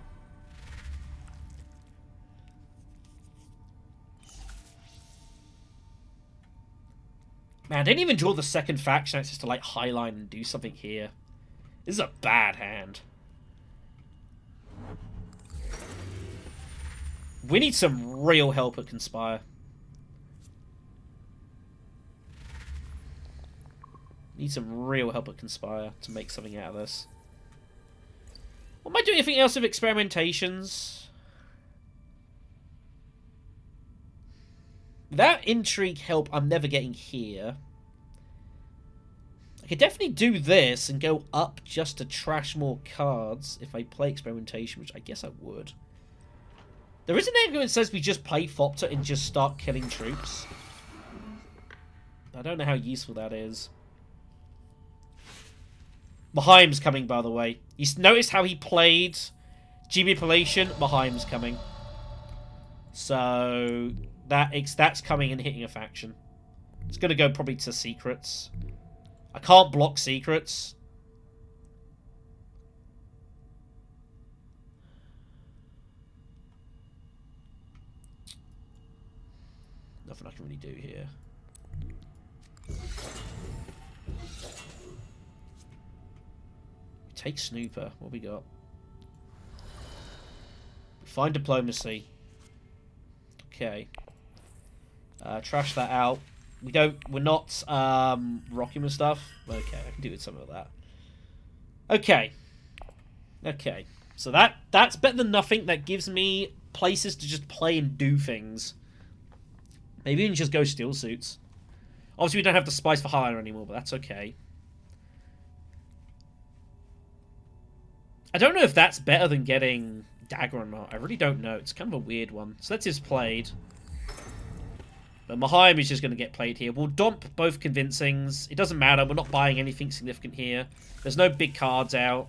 Man, I didn't even draw the second faction access to like highline and do something here. This is a bad hand. We need some real help at Conspire. Need some real help at Conspire to make something out of this. Am I doing anything else with experimentations? That intrigue help I'm never getting here. I could definitely do this and go up just to trash more cards if I play experimentation, which I guess I would. There is an argument that says we just play Fopter and just start killing troops. I don't know how useful that is. Mahaim's coming, by the way. You noticed how he played G-Manipulation? Mahaim's coming. So that's coming and hitting a faction. It's going to go probably to secrets. I can't block secrets. Nothing I can really do here. Take Snooper. What we got? Find Diplomacy. Okay. Trash that out. We're not rocking with stuff. Okay, I can do with some of that. Okay. Okay. So that's better than nothing. That gives me places to just play and do things. Maybe we can just go Steel Suits. Obviously we don't have the Spice for Highliner anymore, but that's okay. I don't know if that's better than getting dagger or not. I really don't know. It's kind of a weird one. So that's his played. But Mahaim is just going to get played here. We'll dump both convincings. It doesn't matter. We're not buying anything significant here. There's no big cards out.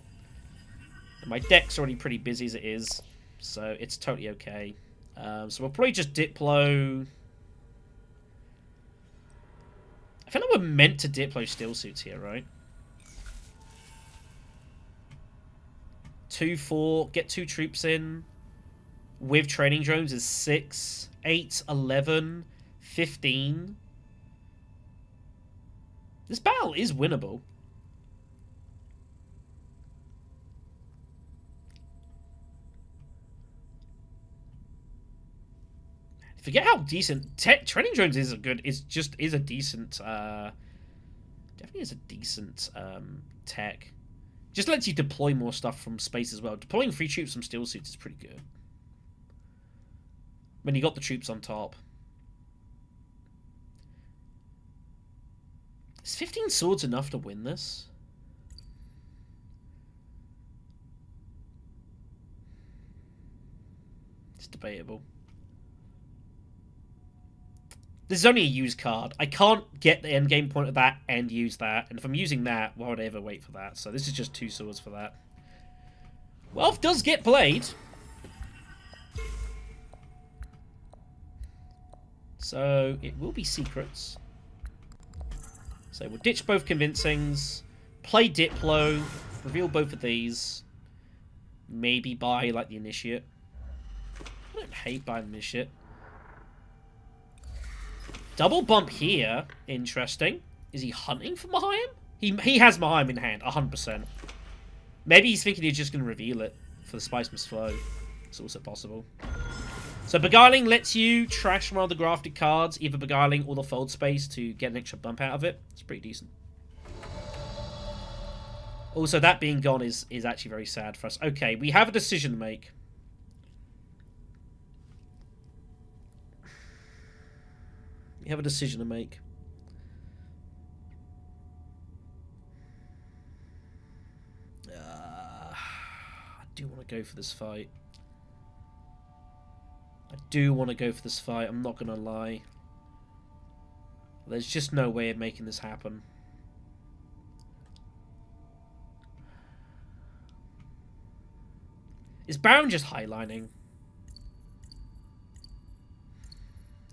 And my deck's already pretty busy as it is. So it's totally okay. So we'll probably just Diplo. I feel like we're meant to Diplo Steel Suits here, right? 2-4. Get 2 troops in. With training drones is 6, 8, 11, 15. This battle is winnable. Forget how decent training drones is. Is a decent. Definitely is a decent tech. Just lets you deploy more stuff from space as well. Deploying 3 troops from steel suits is pretty good. When you got the troops on top. Is 15 swords enough to win this? It's debatable. This is only a used card. I can't get the end game point of that and use that. And if I'm using that, why would I ever wait for that? So this is just 2 swords for that. Wealth does get played. So it will be secrets. So we'll ditch both convincings. Play Diplo. Reveal both of these. Maybe buy like the initiate. I don't hate buying the initiate. Double bump here. Interesting. Is he hunting for Mahaim? He has Mahaim in hand, 100%. Maybe he's thinking he's just going to reveal it for the Spice Must Flow. It's also possible. So Beguiling lets you trash one of the grafted cards, either Beguiling or the Fold Space to get an extra bump out of it. It's pretty decent. Also, that being gone is actually very sad for us. Okay, we have a decision to make. We have a decision to make. I do want to go for this fight. I'm not going to lie. There's just no way of making this happen. Is Baron just highlining?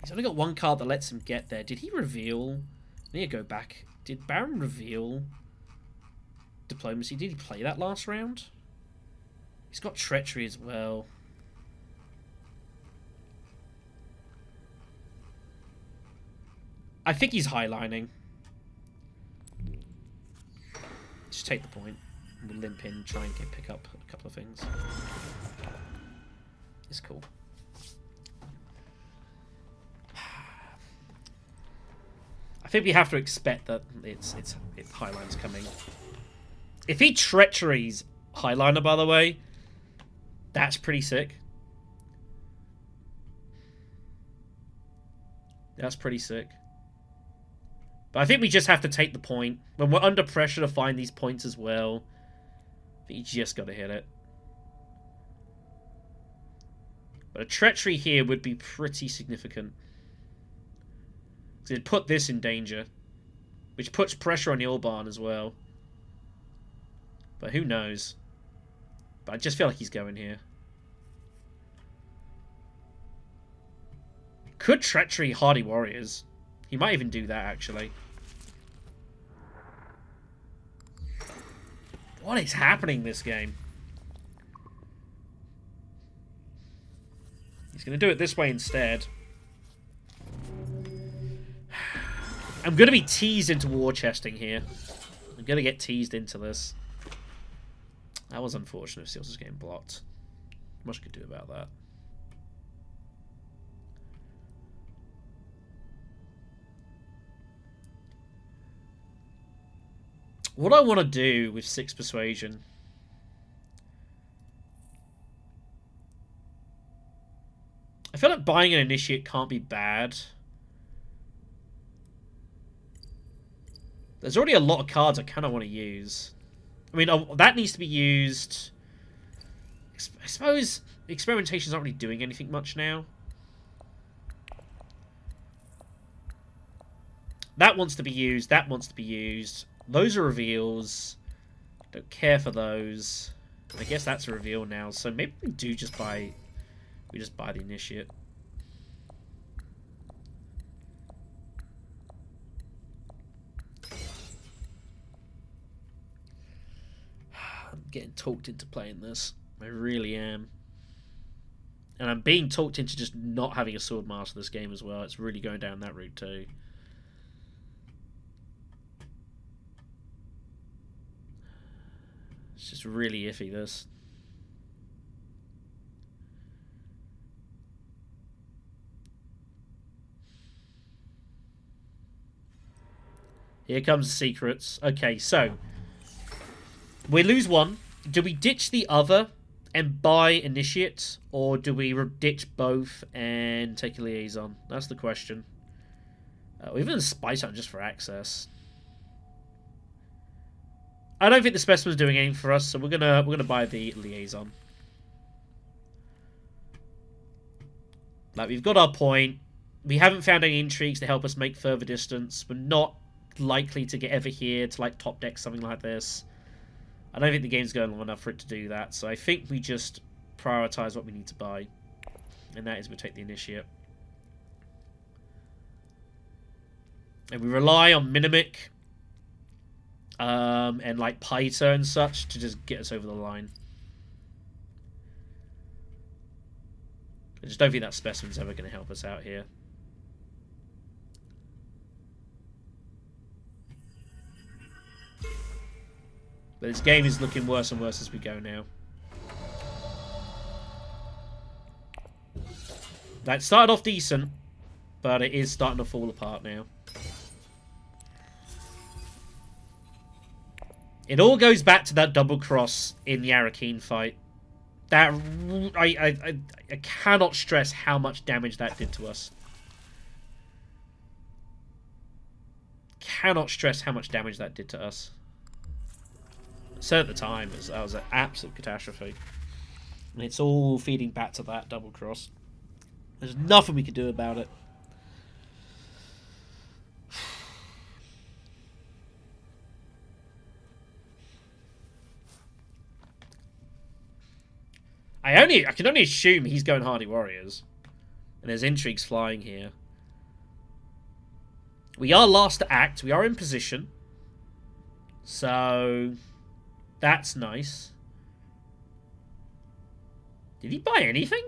He's only got 1 card that lets him get there. Did he reveal? I need to go back. Did Baron reveal Diplomacy? Did he play that last round? He's got Treachery as well. I think he's highlining. Just take the point. We'll limp in, try and pick up a couple of things. It's cool. I think we have to expect that it's Highline's coming. If he Treachery's Highliner, by the way, that's pretty sick. That's pretty sick. But I think we just have to take the point. When we're under pressure to find these points as well, I think you just got to hit it. But a Treachery here would be pretty significant. So it'd put this in danger. Which puts pressure on Ilban as well. But who knows? But I just feel like he's going here. Could Treachery Hardy Warriors? He might even do that, actually. What is happening this game? He's going to do it this way instead. I'm going to be teased into war chesting here. I'm going to get teased into this. That was unfortunate. Seals was getting blocked. Much could do about that. What I want to do with 6 Persuasion... I feel like buying an Initiate can't be bad. There's already a lot of cards I kind of want to use. I mean, that needs to be used... I suppose experimentation's not really doing anything much now. That wants to be used. That wants to be used. Those are reveals. Don't care for those. I guess that's a reveal now. So maybe we do just buy... We just buy the initiate. I'm getting talked into playing this. I really am. And I'm being talked into just not having a sword master this game as well. It's really going down that route too. It's just really iffy, this. Here comes the secrets. Okay, so we lose one. Do we ditch the other and buy initiate, or do we ditch both and take a liaison? That's the question. Even a spice hunt just for access. I don't think the specimen's doing anything for us, so we're gonna buy the liaison. Like, we've got our point. We haven't found any intrigues to help us make further distance. We're not likely to get ever here to like top deck something like this. I don't think the game's going long enough for it to do that, so I think we just prioritize what we need to buy, and that is we take the initiate, and we rely on Minimic and like Pyta and such to just get us over the line. I just don't think that specimen's ever going to help us out here. But this game is looking worse and worse as we go now. That started off decent, but it is starting to fall apart now. It all goes back to that double cross in the Arakeen fight. That I cannot stress how much damage that did to us. Cannot stress how much damage that did to us. So at the time, that was an absolute catastrophe. And it's all feeding back to that double cross. There's nothing we can do about it. I can only assume he's going Hardy Warriors. And there's intrigues flying here. We are last to act. We are in position. So... that's nice. Did he buy anything?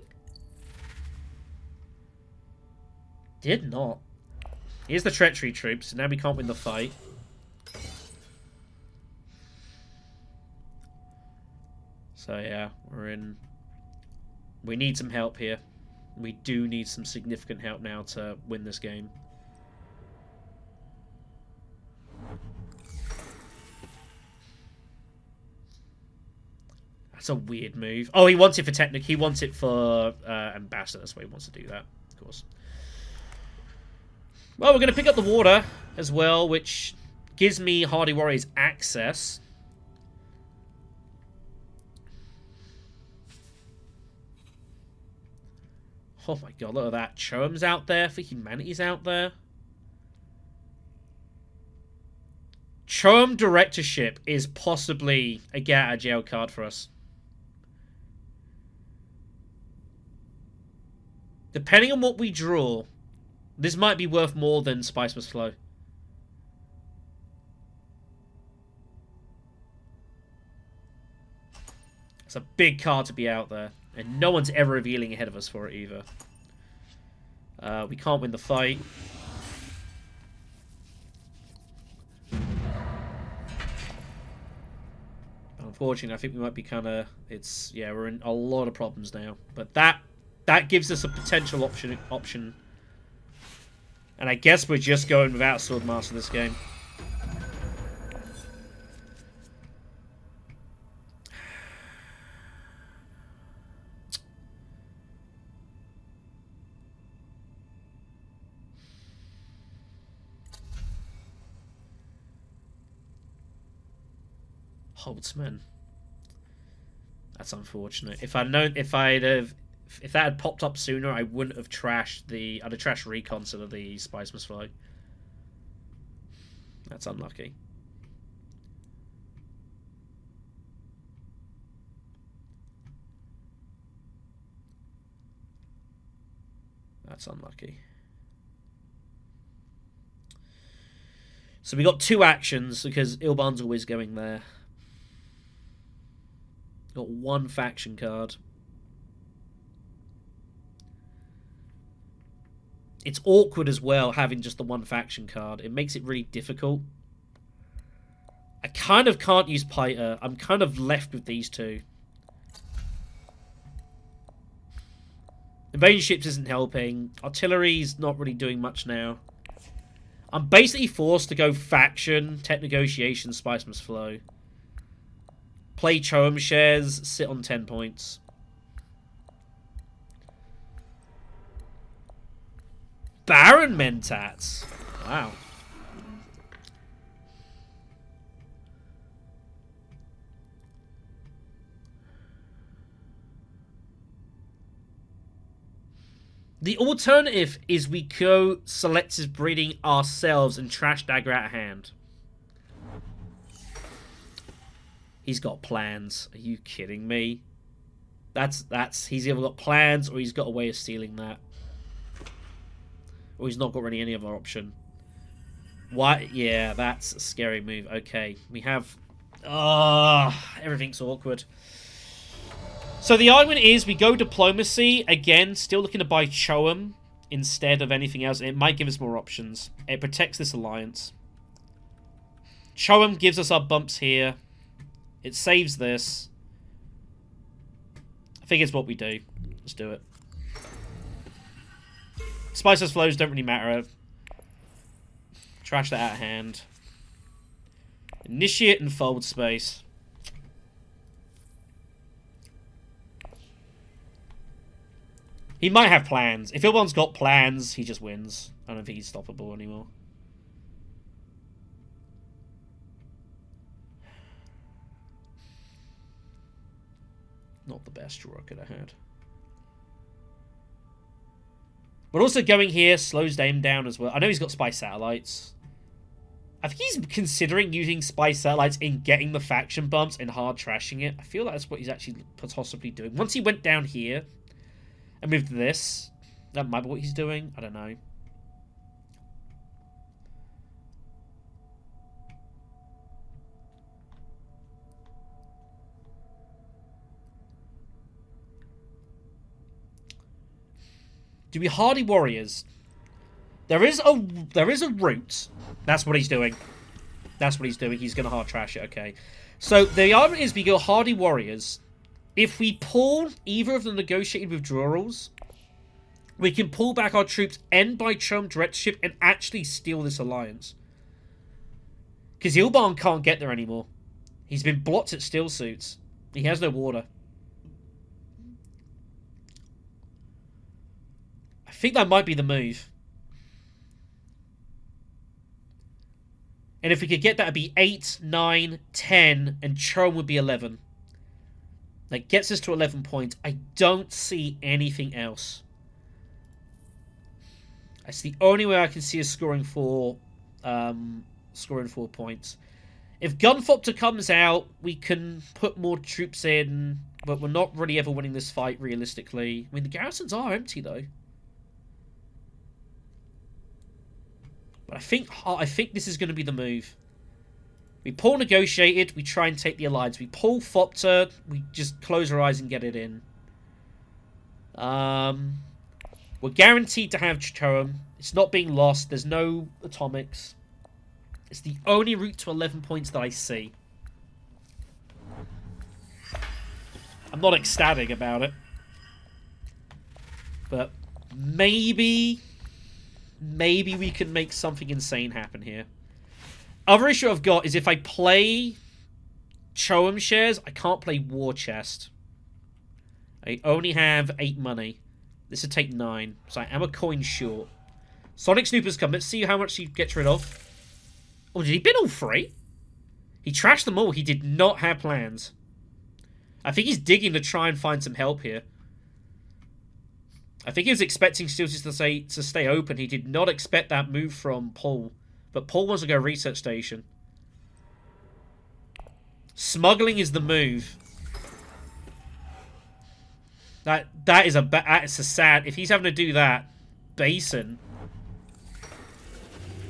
Did not. Here's the treachery troops, so now we can't win the fight. So yeah, we're in... we need some help here. We do need some significant help now to win this game. That's a weird move. Oh, he wants it for Technic. He wants it for Ambassador. That's why he wants to do that, of course. Well, we're going to pick up the water as well, which gives me Hardy Warriors access. Oh my god, look at that. Choem's out there. For Humanity's out there. Choem Directorship is possibly a get out of jail card for us. Depending on what we draw, this might be worth more than Spice Must Flow. It's a big card to be out there. And no one's ever revealing ahead of us for it either. We can't win the fight. Unfortunately, I think we might be kind of... yeah, we're in a lot of problems now. But that gives us a potential option. And I guess we're just going without Swordmaster this game. Holtzman. That's unfortunate. If that had popped up sooner, I wouldn't have trashed the. I'd have trashed recon instead of the Spice Must Fly. That's unlucky. That's unlucky. So we got 2 actions because Ilban's always going there. Got 1 faction card. It's awkward as well having just the 1 faction card. It makes it really difficult. I kind of can't use Piter. I'm kind of left with these 2. Invasion ships isn't helping. Artillery's not really doing much now. I'm basically forced to go faction, tech negotiation, Spice Must Flow. Play Choem shares, sit on 10 points. Baron Mentats. Wow. The alternative is we go selective breeding ourselves and trash dagger out of hand. He's got plans. Are you kidding me? He's either got plans or he's got a way of stealing that. Or he's not got really any other option. Why? Yeah, that's a scary move. Okay, we have... everything's awkward. So the argument is we go diplomacy. Again, still looking to buy Choem instead of anything else. It might give us more options. It protects this alliance. Choem gives us our bumps here. It saves this. I think it's what we do. Let's do it. Spices flows don't really matter. Trash that out of hand. Initiate and fold space. He might have plans. If Ilban's got plans, he just wins. I don't think he's stoppable anymore. Not the best draw I could have had. But also going here slows him down as well. I know he's got spy satellites. I think he's considering using spy satellites in getting the faction bumps and hard trashing it. I feel like that's what he's actually possibly doing. Once he went down here and moved to this, that might be what he's doing. I don't know. Do we hardy warriors? There is a route. That's what he's doing. That's what he's doing. He's going to hard trash it. Okay. So the argument is we go hardy warriors. If we pull either of the negotiated withdrawals, we can pull back our troops, end by Choem directorship, and actually steal this alliance. Because Ilban can't get there anymore. He's been blocked at steel suits. He has no water. I think that might be the move. And if we could get that, it'd be 8, 9, 10, and Choem would be 11. That gets us to 11 points. I don't see anything else. That's the only way I can see us scoring 4 points. If Gunfopter comes out, we can put more troops in, but we're not really ever winning this fight realistically. I mean, the garrisons are empty though. But I think this is going to be the move. We pull negotiated, we try and take the alliance. We pull Fopter, we just close our eyes and get it in. We're guaranteed to have Choem. It's not being lost. There's no atomics. It's the only route to 11 points that I see. I'm not ecstatic about it. But maybe we can make something insane happen here. Other issue I've got is if I play Choem shares, I can't play War Chest. I only have 8 money. This would take 9, so I am a coin short. Sonic Snoopers come. Let's see how much he gets rid of. Oh, did he bin all 3? He trashed them all. He did not have plans. I think he's digging to try and find some help here. I think he was expecting still just to stay open. He did not expect that move from Paul. But Paul wants to go research station. Smuggling is the move. That is a sad. If he's having to do that, Basin.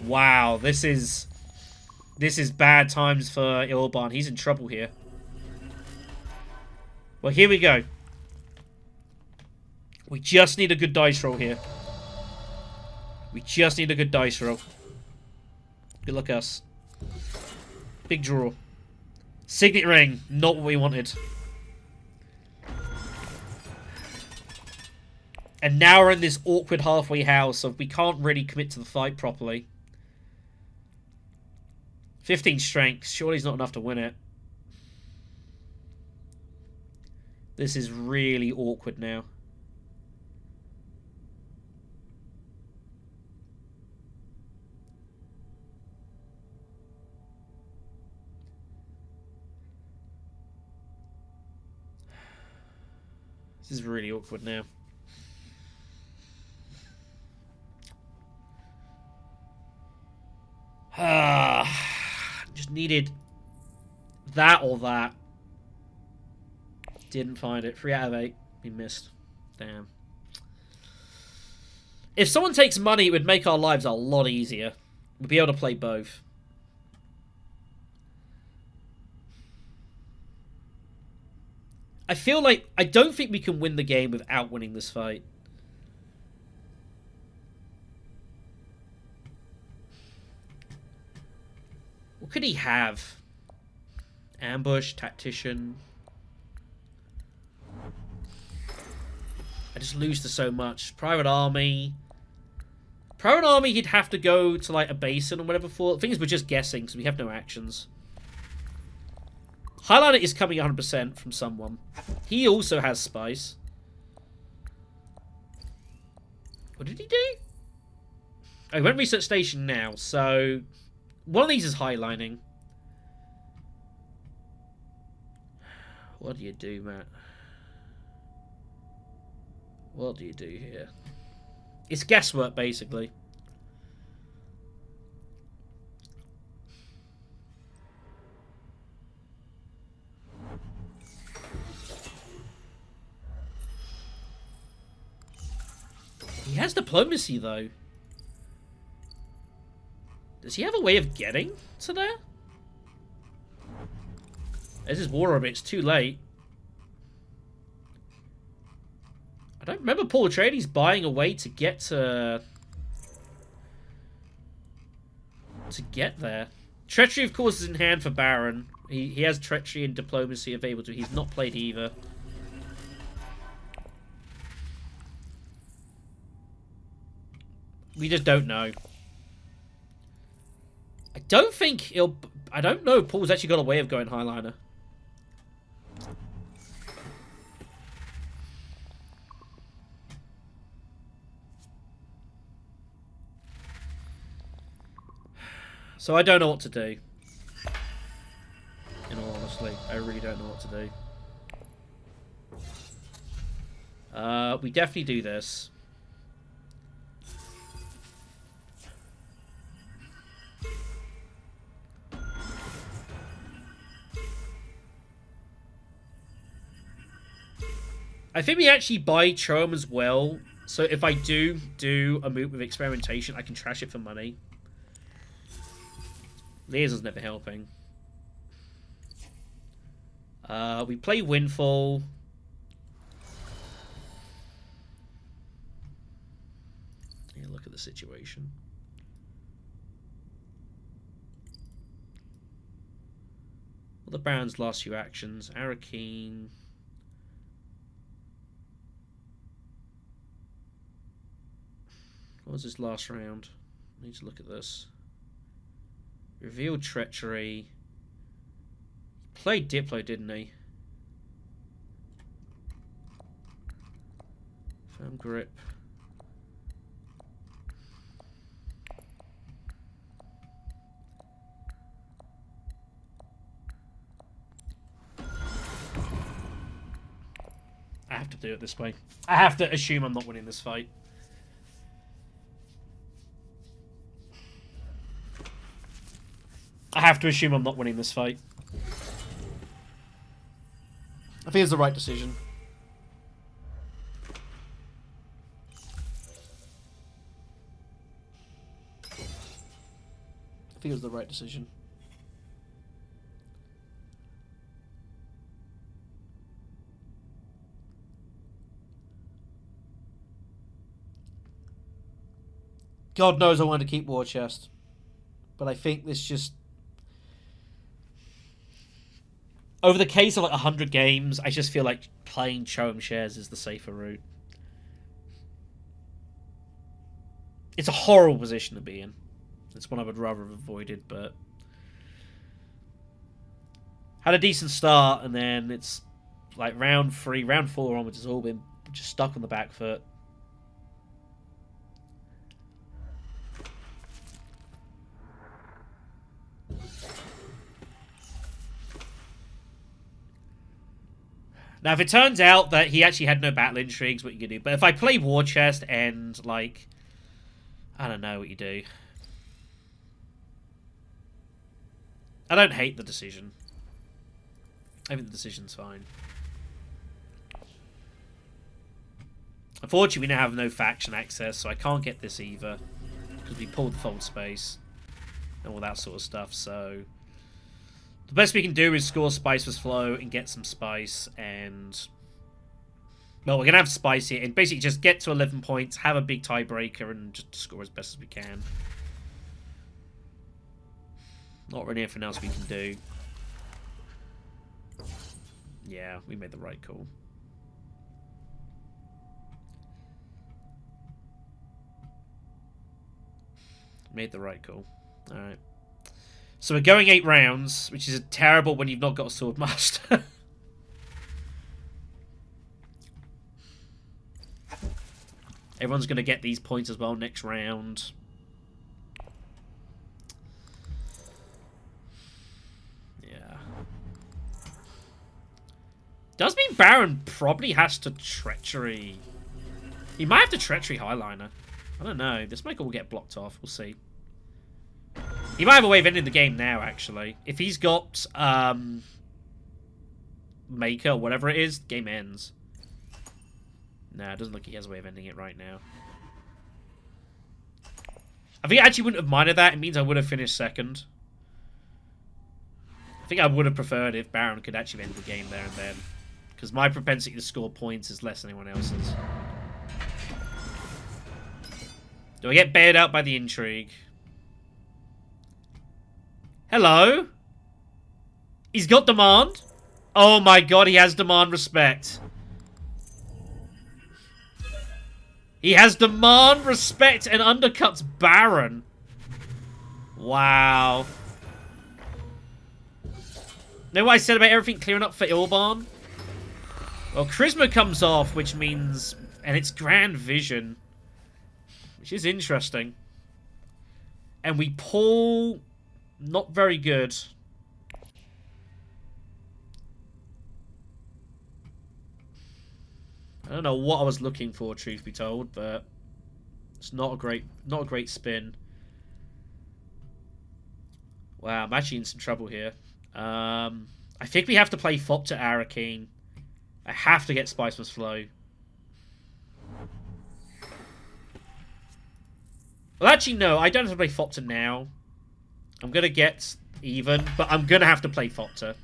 Wow, this is bad times for Ilban. He's in trouble here. Well, here we go. We just need a good dice roll here. We just need a good dice roll. Good luck, us. Big draw. Signet ring. Not what we wanted. And now we're in this awkward halfway house, so we can't really commit to the fight properly. 15 strength. Surely it's not enough to win it. This is really awkward now. This is really awkward now. Just needed that or that. Didn't find it. 3 out of 8. We missed. Damn. If someone takes money, it would make our lives a lot easier. We'd be able to play both. I feel like I don't think we can win the game without winning this fight. What could he have? Ambush, tactician. I just lose to so much. Private army. Private army, he'd have to go to like a basin or whatever for. The thing is, we're just guessing because we have no actions. Highliner is coming 100% from someone. He also has spice. What did he do? Oh, he went research station now, so one of these is highlining. What do you do, Matt? What do you do here? It's guesswork, basically. He has diplomacy, though. Does he have a way of getting to there? This is war orbit. It's too late. I don't remember Paul Atreides buying a way to get to get there. Treachery, of course, is in hand for Baron. He has treachery and diplomacy available to. He's not played either. We just don't know. I don't think he'll... I don't know. Paul's actually got a way of going Highliner. So I don't know what to do. In all honesty, I really don't know what to do. We definitely do this. I think we actually buy Chome as well. So if I do a move with experimentation, I can trash it for money. Laser's never helping. We play Windfall. Yeah, look at the situation. Well, the Baron's last few actions. Arakeen. What was his last round? I need to look at this. Revealed treachery. He played Diplo, didn't he? Firm grip. have to do it this way. I have to assume I'm not winning this fight. I have to assume I'm not winning this fight. I think it's the right decision. I think it was the right decision. God knows I wanted to keep War Chest. But I think this just... Over the case of like 100 games, I just feel like playing Choem shares is the safer route. It's a horrible position to be in. It's one I would rather have avoided, but... Had a decent start, and then it's like round 3, round 4 onwards, it's all been just stuck on the back foot. Now, if it turns out that he actually had no battle intrigues, what you can do. But if I play War Chest and, like... I don't know what you do. I don't hate the decision. I think the decision's fine. Unfortunately, we now have no faction access, so I can't get this either. Because we pulled the fold space. And all that sort of stuff, so... The best we can do is score Spiceless Flow and get some spice, and... Well, we're going to have spice here, and basically just get to 11 points, have a big tiebreaker, and just score as best as we can. Not really anything else we can do. Yeah, we made the right call. Made the right call. Alright. So we're going 8 rounds, which is terrible when you've not got a Sword Master. Everyone's going to get these points as well next round. Yeah. Does mean Baron probably has to Treachery. He might have to Treachery Highliner. I don't know. This Maker will get blocked off. We'll see. He might have a way of ending the game now, actually. If he's got Maker or whatever it is, game ends. Nah, it doesn't look like he has a way of ending it right now. I think I actually wouldn't have minded that. It means I would have finished second. I think I would have preferred if Baron could actually end the game there and then. Because my propensity to score points is less than anyone else's. Do I get bailed out by the intrigue? Hello? He's got demand? Oh my god, he has demand respect. He has demand respect and undercuts Baron. Wow. Know what I said about everything clearing up for Ilban? Well, Charisma comes off, which means... And it's Grand Vision. Which is interesting. And we pull... Not very good. I don't know what I was looking for, truth be told, but it's not a great spin. Wow, I'm actually in some trouble here. I think we have to play Fop to Arakeen. I have to get Spiceless Flow. Well, actually, no, I don't have to play Fop to now. I'm going to get even, but I'm going to have to play Fopter.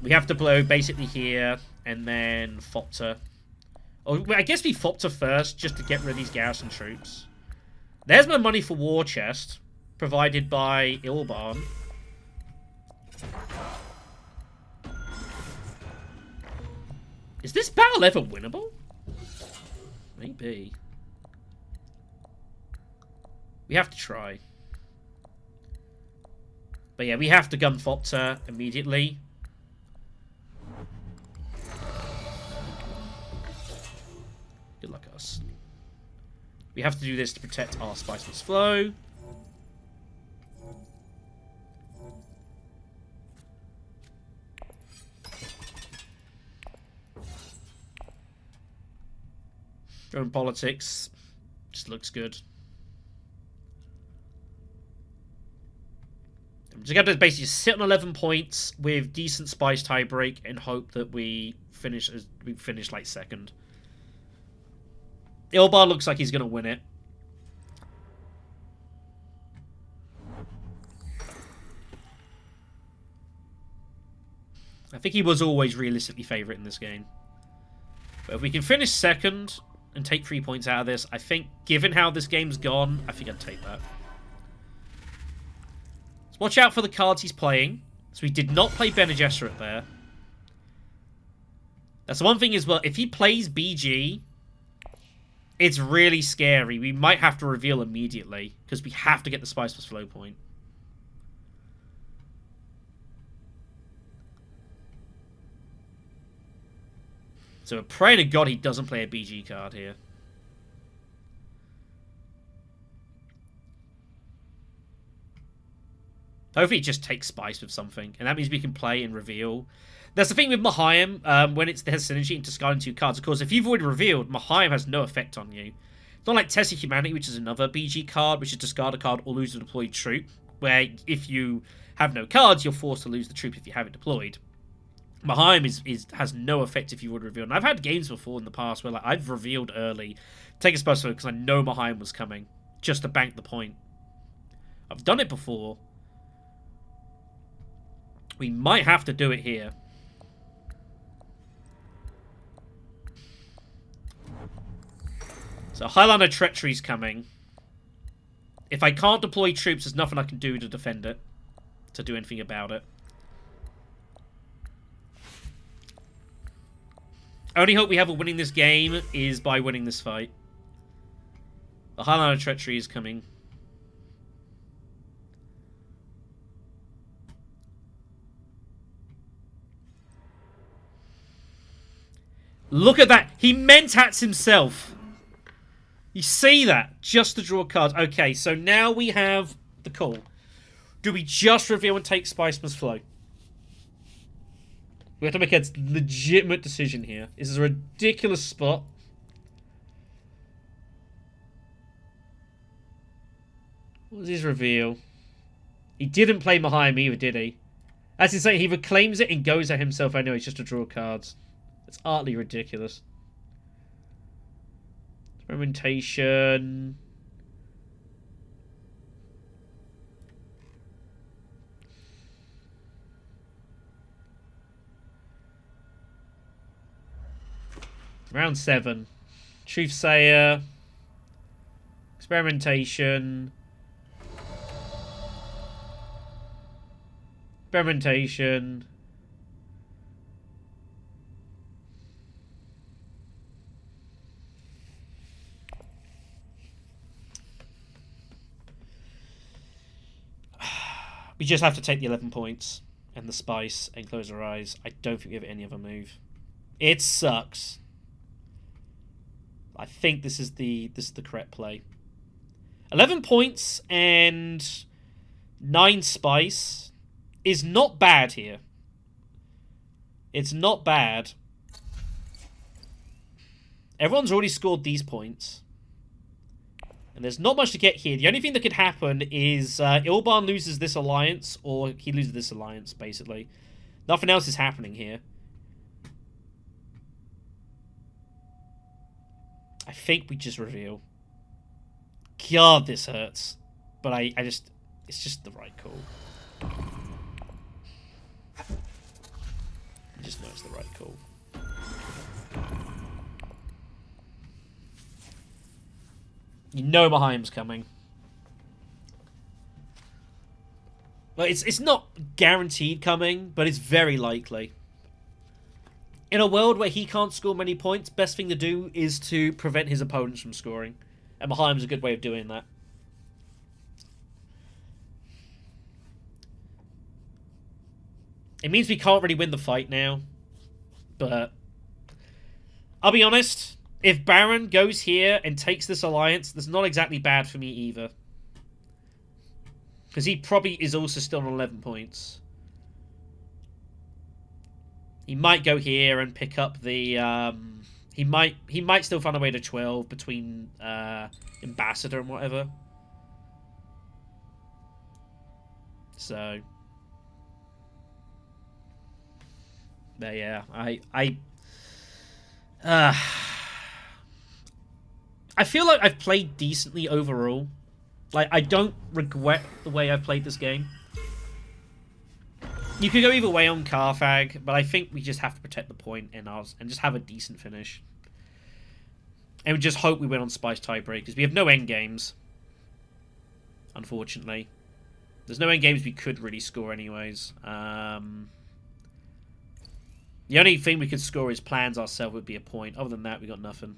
We have to blow basically here, and then Fopter. Oh, I guess we Fopter first, just to get rid of these garrison troops. There's my money for War Chest, provided by Ilban. Is this battle ever winnable? Maybe. We have to try. But yeah, we have to gun Fopter immediately. Good luck, us. We have to do this to protect our Spiceless Flow. German politics just looks good. I'm just going to basically sit on 11 points with decent spice tiebreak and hope that we finish like second. Ilbar looks like he's going to win it. I think he was always realistically favourite in this game. But if we can finish second and take 3 points out of this, I think, given how this game's gone, I think I'd take that. Let's watch out for the cards he's playing. So we did not play Bene Gesserit there. That's the one thing as well. If he plays BG, it's really scary. We might have to reveal immediately, because we have to get the Spice plus Flow point. So we're praying to God he doesn't play a BG card here. Hopefully he just takes Spice with something. And that means we can play and reveal. That's the thing with Mahayim, when it has synergy into discarding 2 cards. Of course, if you've already revealed, Mahayim has no effect on you. It's not like Test of Humanity, which is another BG card, which is discard a card or lose a deployed troop. Where if you have no cards, you're forced to lose the troop if you have it deployed. Mahayim has no effect if you would reveal. And I've had games before in the past where like I've revealed early, take a special because I know Mahayim was coming, just to bank the point. I've done it before. We might have to do it here. So Highlander Treachery's coming. If I can't deploy troops, there's nothing I can do to defend it. To do anything about it. Only hope we have of winning this game is by winning this fight. The Highlander Treachery is coming. Look at that. He mentats himself. You see that? Just to draw cards. Okay, so now we have the call. Do we just reveal and take Spice plus Flow? We have to make a legitimate decision here. This is a ridiculous spot. What was his reveal? He didn't play Mahayim either, did he? As he's saying, he reclaims it and goes at himself anyway just to draw cards. It's utterly ridiculous. Experimentation. Round 7. Truthsayer. Experimentation. Experimentation. We just have to take the 11 points and the Spice and close our eyes. I don't think we have any other move. It sucks. I think this is the correct play. 11 points and 9 Spice is not bad here. It's not bad. Everyone's already scored these points. And there's not much to get here. The only thing that could happen is Ilban loses this alliance, or he loses this alliance, basically. Nothing else is happening here. I think we just reveal. God, this hurts. But I just... It's just the right call. I just know it's the right call. You know Mahayim's coming. Well, it's not guaranteed coming, but it's very likely. In a world where he can't score many points, best thing to do is to prevent his opponents from scoring. And Mahayim's a good way of doing that. It means we can't really win the fight now. But I'll be honest, if Baron goes here and takes this alliance, that's not exactly bad for me either. Because he probably is also still on 11 points. He might go here and pick up the He might still find a way to 12 between Ambassador and whatever. So, but yeah, I feel like I've played decently overall. Like, I don't regret the way I've played this game. You could go either way on Carthag, but I think we just have to protect the point in ours and just have a decent finish. And we just hope we win on Spice Tiebreakers. We have no end games, unfortunately. There's no end games we could really score anyways. The only thing we could score is plans ourselves would be a point. Other than that, we got nothing.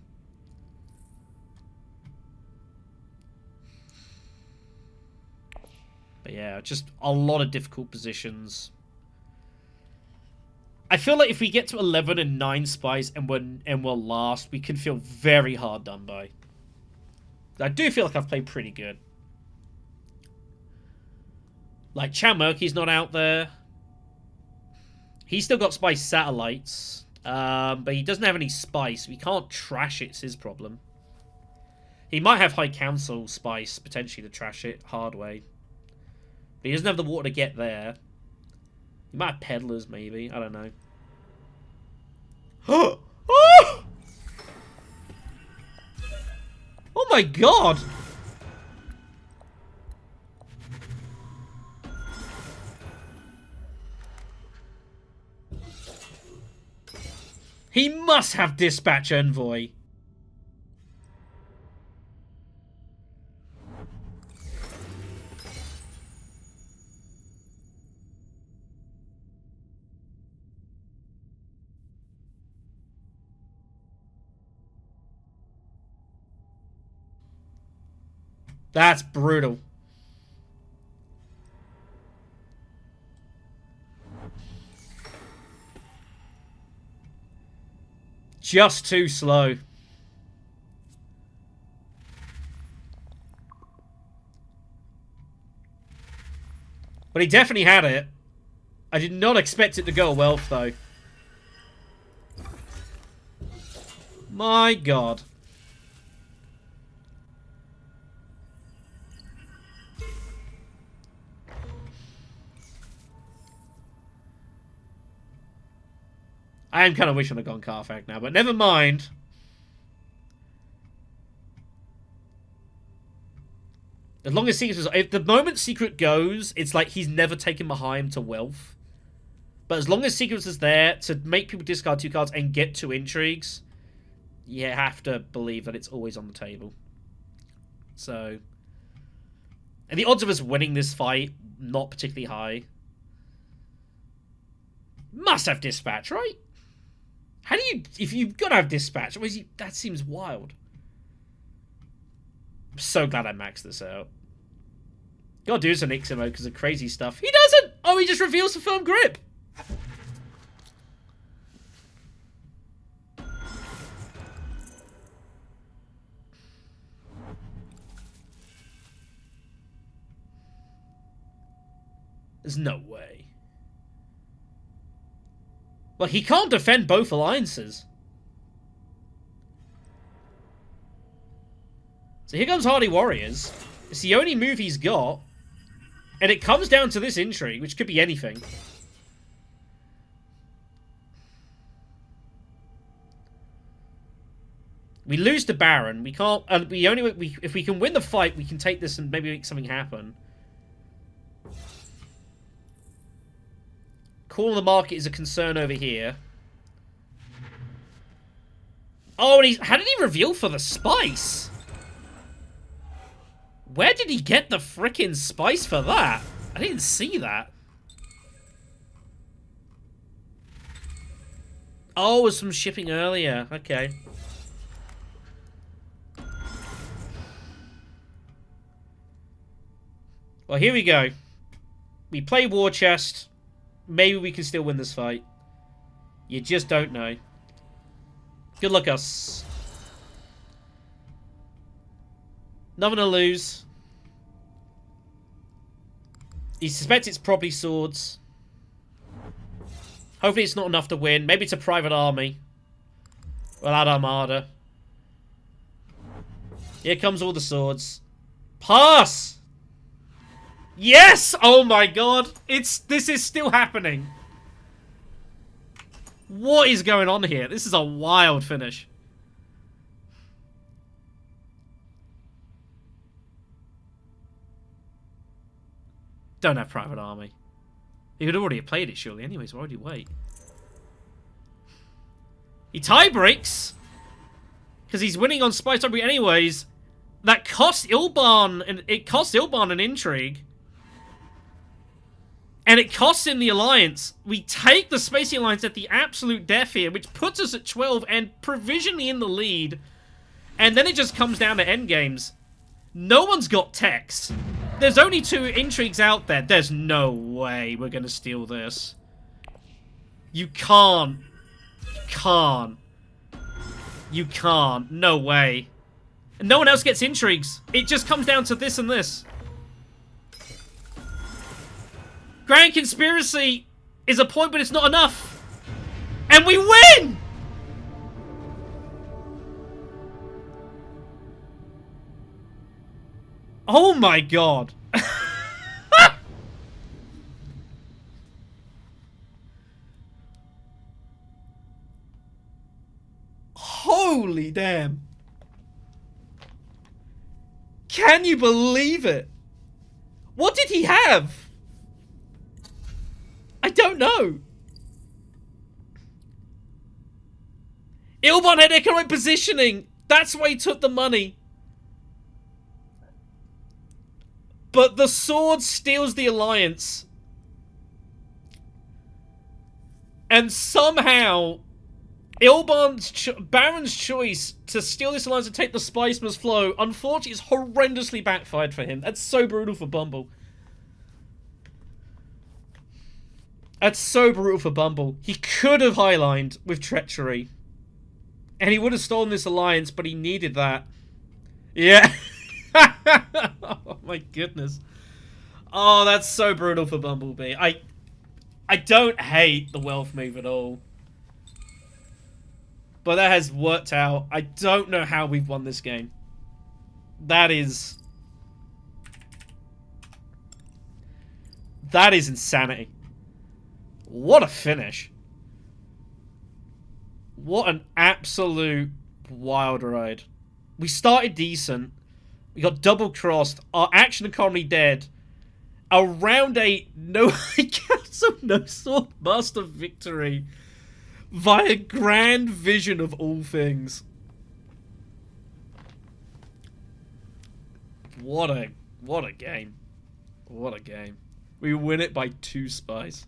But yeah, just a lot of difficult positions. I feel like if we get to 11 and 9 spies and we're last, we can feel very hard done by. I do feel like I've played pretty good. Like, Chow Murky's not out there. He's still got spice satellites. But he doesn't have any spice. We can't trash it, it's his problem. He might have High Council spice, potentially, to trash it hard way. But he doesn't have the water to get there. He might have peddlers, maybe. I don't know. Oh! Oh my god! He must have Dispatch Envoy. That's brutal. Just too slow. But he definitely had it. I did not expect it to go well, though. My god. I am kind of wishing I'd gone Carthag now, but never mind. As long as Secret... If the moment Secret goes, it's like he's never taken Mahaim to wealth. But as long as Secret is there to make people discard 2 cards and get 2 intrigues, you have to believe that it's always on the table. So... And the odds of us winning this fight, not particularly high. Must have Dispatch, right? How do you... If you've got to have Dispatch, that seems wild. I'm so glad I maxed this out. Gotta do some Iximo because of crazy stuff. He doesn't! Oh, he just reveals the firm grip! There's no way. Well, he can't defend both alliances. So here comes Hardy Warriors. It's the only move he's got. And it comes down to this intrigue, which could be anything. We lose to Baron. We can't... if we can win the fight, we can take this and maybe make something happen. Call on the market is a concern over here. Oh, and how did he reveal for the spice? Where did he get the frickin' spice for that? I didn't see that. Oh, it was from shipping earlier. Okay. Well, here we go. We play War Chest. Maybe we can still win this fight. You just don't know. Good luck, us. Nothing to lose. He suspects it's probably swords. Hopefully it's not enough to win. Maybe it's a private army. We'll add Armada. Here comes all the swords. Pass! Yes! Oh my god. This is still happening. What is going on here? This is a wild finish. Don't have Private Army. He could already have played it, surely. Anyways, why would he wait? He tie breaks because he's winning on Spice Robbery anyways. That cost Ilban, and it cost Ilban an intrigue. And it costs him the alliance. We take the Spacey Alliance at the absolute death here, which puts us at 12 and provisionally in the lead. And then it just comes down to endgames. No one's got techs. There's only 2 intrigues out there. There's no way we're going to steal this. You can't. You can't. You can't. No way. And no one else gets intrigues. It just comes down to this and this. Grand Conspiracy is a point, but it's not enough. And we win! Oh my god. Holy damn. Can you believe it? What did he have? I don't know. Ilban had economic positioning. That's why he took the money. But the sword steals the alliance. And somehow, Baron's choice to steal this alliance and take the spice must flow, unfortunately, is horrendously backfired for him. That's so brutal for Bumble. That's so brutal for Bumble. He could have highlined with treachery. And he would have stolen this alliance, but he needed that. Yeah. Oh my goodness. Oh, that's so brutal for BumbleB. I don't hate the wealth move at all. But that has worked out. I don't know how we've won this game. That is insanity. What a finish. What an absolute wild ride. We started decent. We got double crossed. Our action economy dead. Our round 8 no sword master victory via grand vision of all things. What a game. What a game. We win it by 2 spies.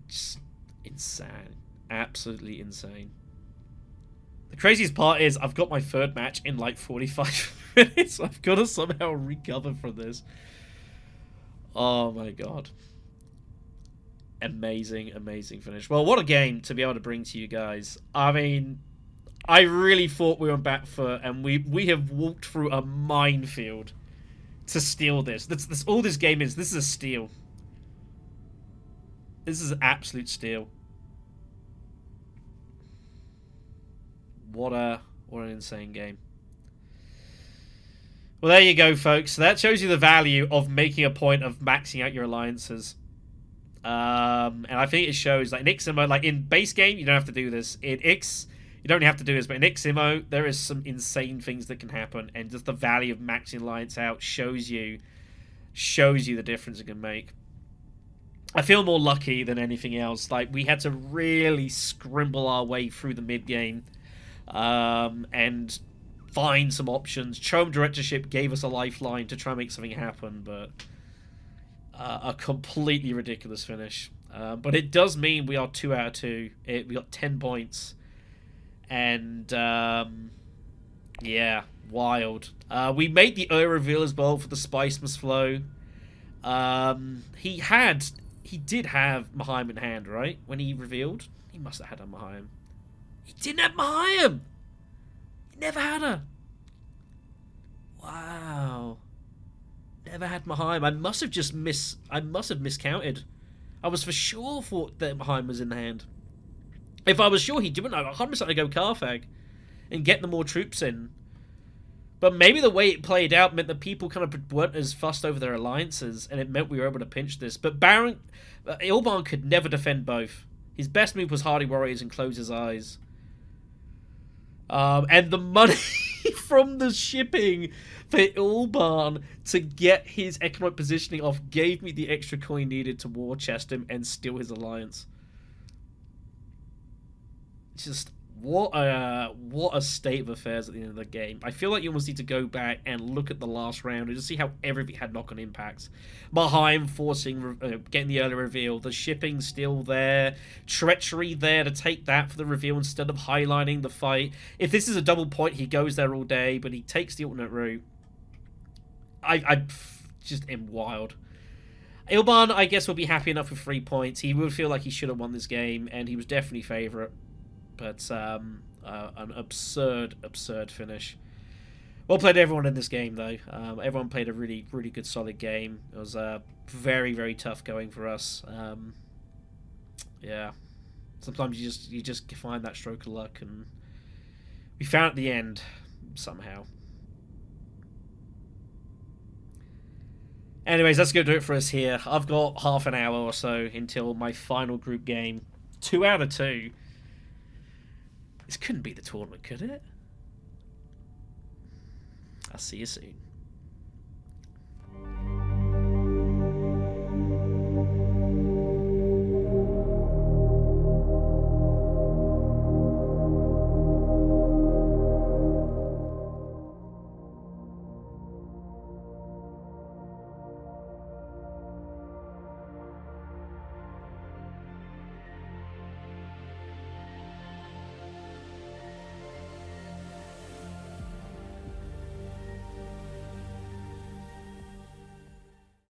Just insane. Absolutely insane. The craziest part is I've got my 3rd match in like 45 minutes. I've got to somehow recover from this. Oh my god. Amazing, amazing finish. Well, what a game to be able to bring to you guys. I mean, I really thought we were on back foot, and we have walked through a minefield to steal this. That's all this game is. This is a steal. This is an absolute steal. What an insane game. Well, there you go, folks. So that shows you the value of making a point of maxing out your alliances. And I think it shows, like, in Immo, like, in base game, you don't have to do this. In Ix, you don't have to do this, but in Immo, there is some insane things that can happen, and just the value of maxing alliance out shows you the difference it can make. I feel more lucky than anything else. Like, we had to really scrimble our way through the mid-game, and find some options. Chome Directorship gave us a lifeline to try and make something happen, but a completely ridiculous finish. But it does mean we are 2 out of 2. We got 10 points. And, yeah, wild. We made the reveal as well for the Spice Must Flow. He did have Mahim in hand, right? When he revealed? He must have had a Mahim. He didn't have Mahim! He never had her. Wow. Never had Mahim. I must have miscounted. I was for sure thought that Mahim was in the hand. If I was sure he didn't, I'd 100% go Carthag and get the more troops in. But maybe the way it played out meant that people kind of weren't as fussed over their alliances, and it meant we were able to pinch this. But Ilban could never defend both. His best move was Hardy Warriors and Close His Eyes. And the money from the shipping for Ilban to get his economic positioning off gave me the extra coin needed to war chest him and steal his alliance. Just what a state of affairs at the end of the game. I feel like you almost need to go back and look at the last round and just see how everything had knock-on impacts. Mahim forcing, getting the early reveal, the shipping still there, treachery there to take that for the reveal instead of highlighting the fight. If this is a double point, he goes there all day, but he takes the alternate route. I just am wild. Ilban, I guess, will be happy enough with 3 points. He would feel like he should have won this game, and he was definitely favourite. But an absurd finish. Well played everyone in this game, though. Everyone played a really good solid game. It was very, very tough going for us. Yeah, sometimes you just find that stroke of luck, and we found it at the end somehow. Anyways, that's going to do it for us here. I've got half an hour or so until my final group game. 2 out of 2. This couldn't be the tournament, could it? I'll see you soon.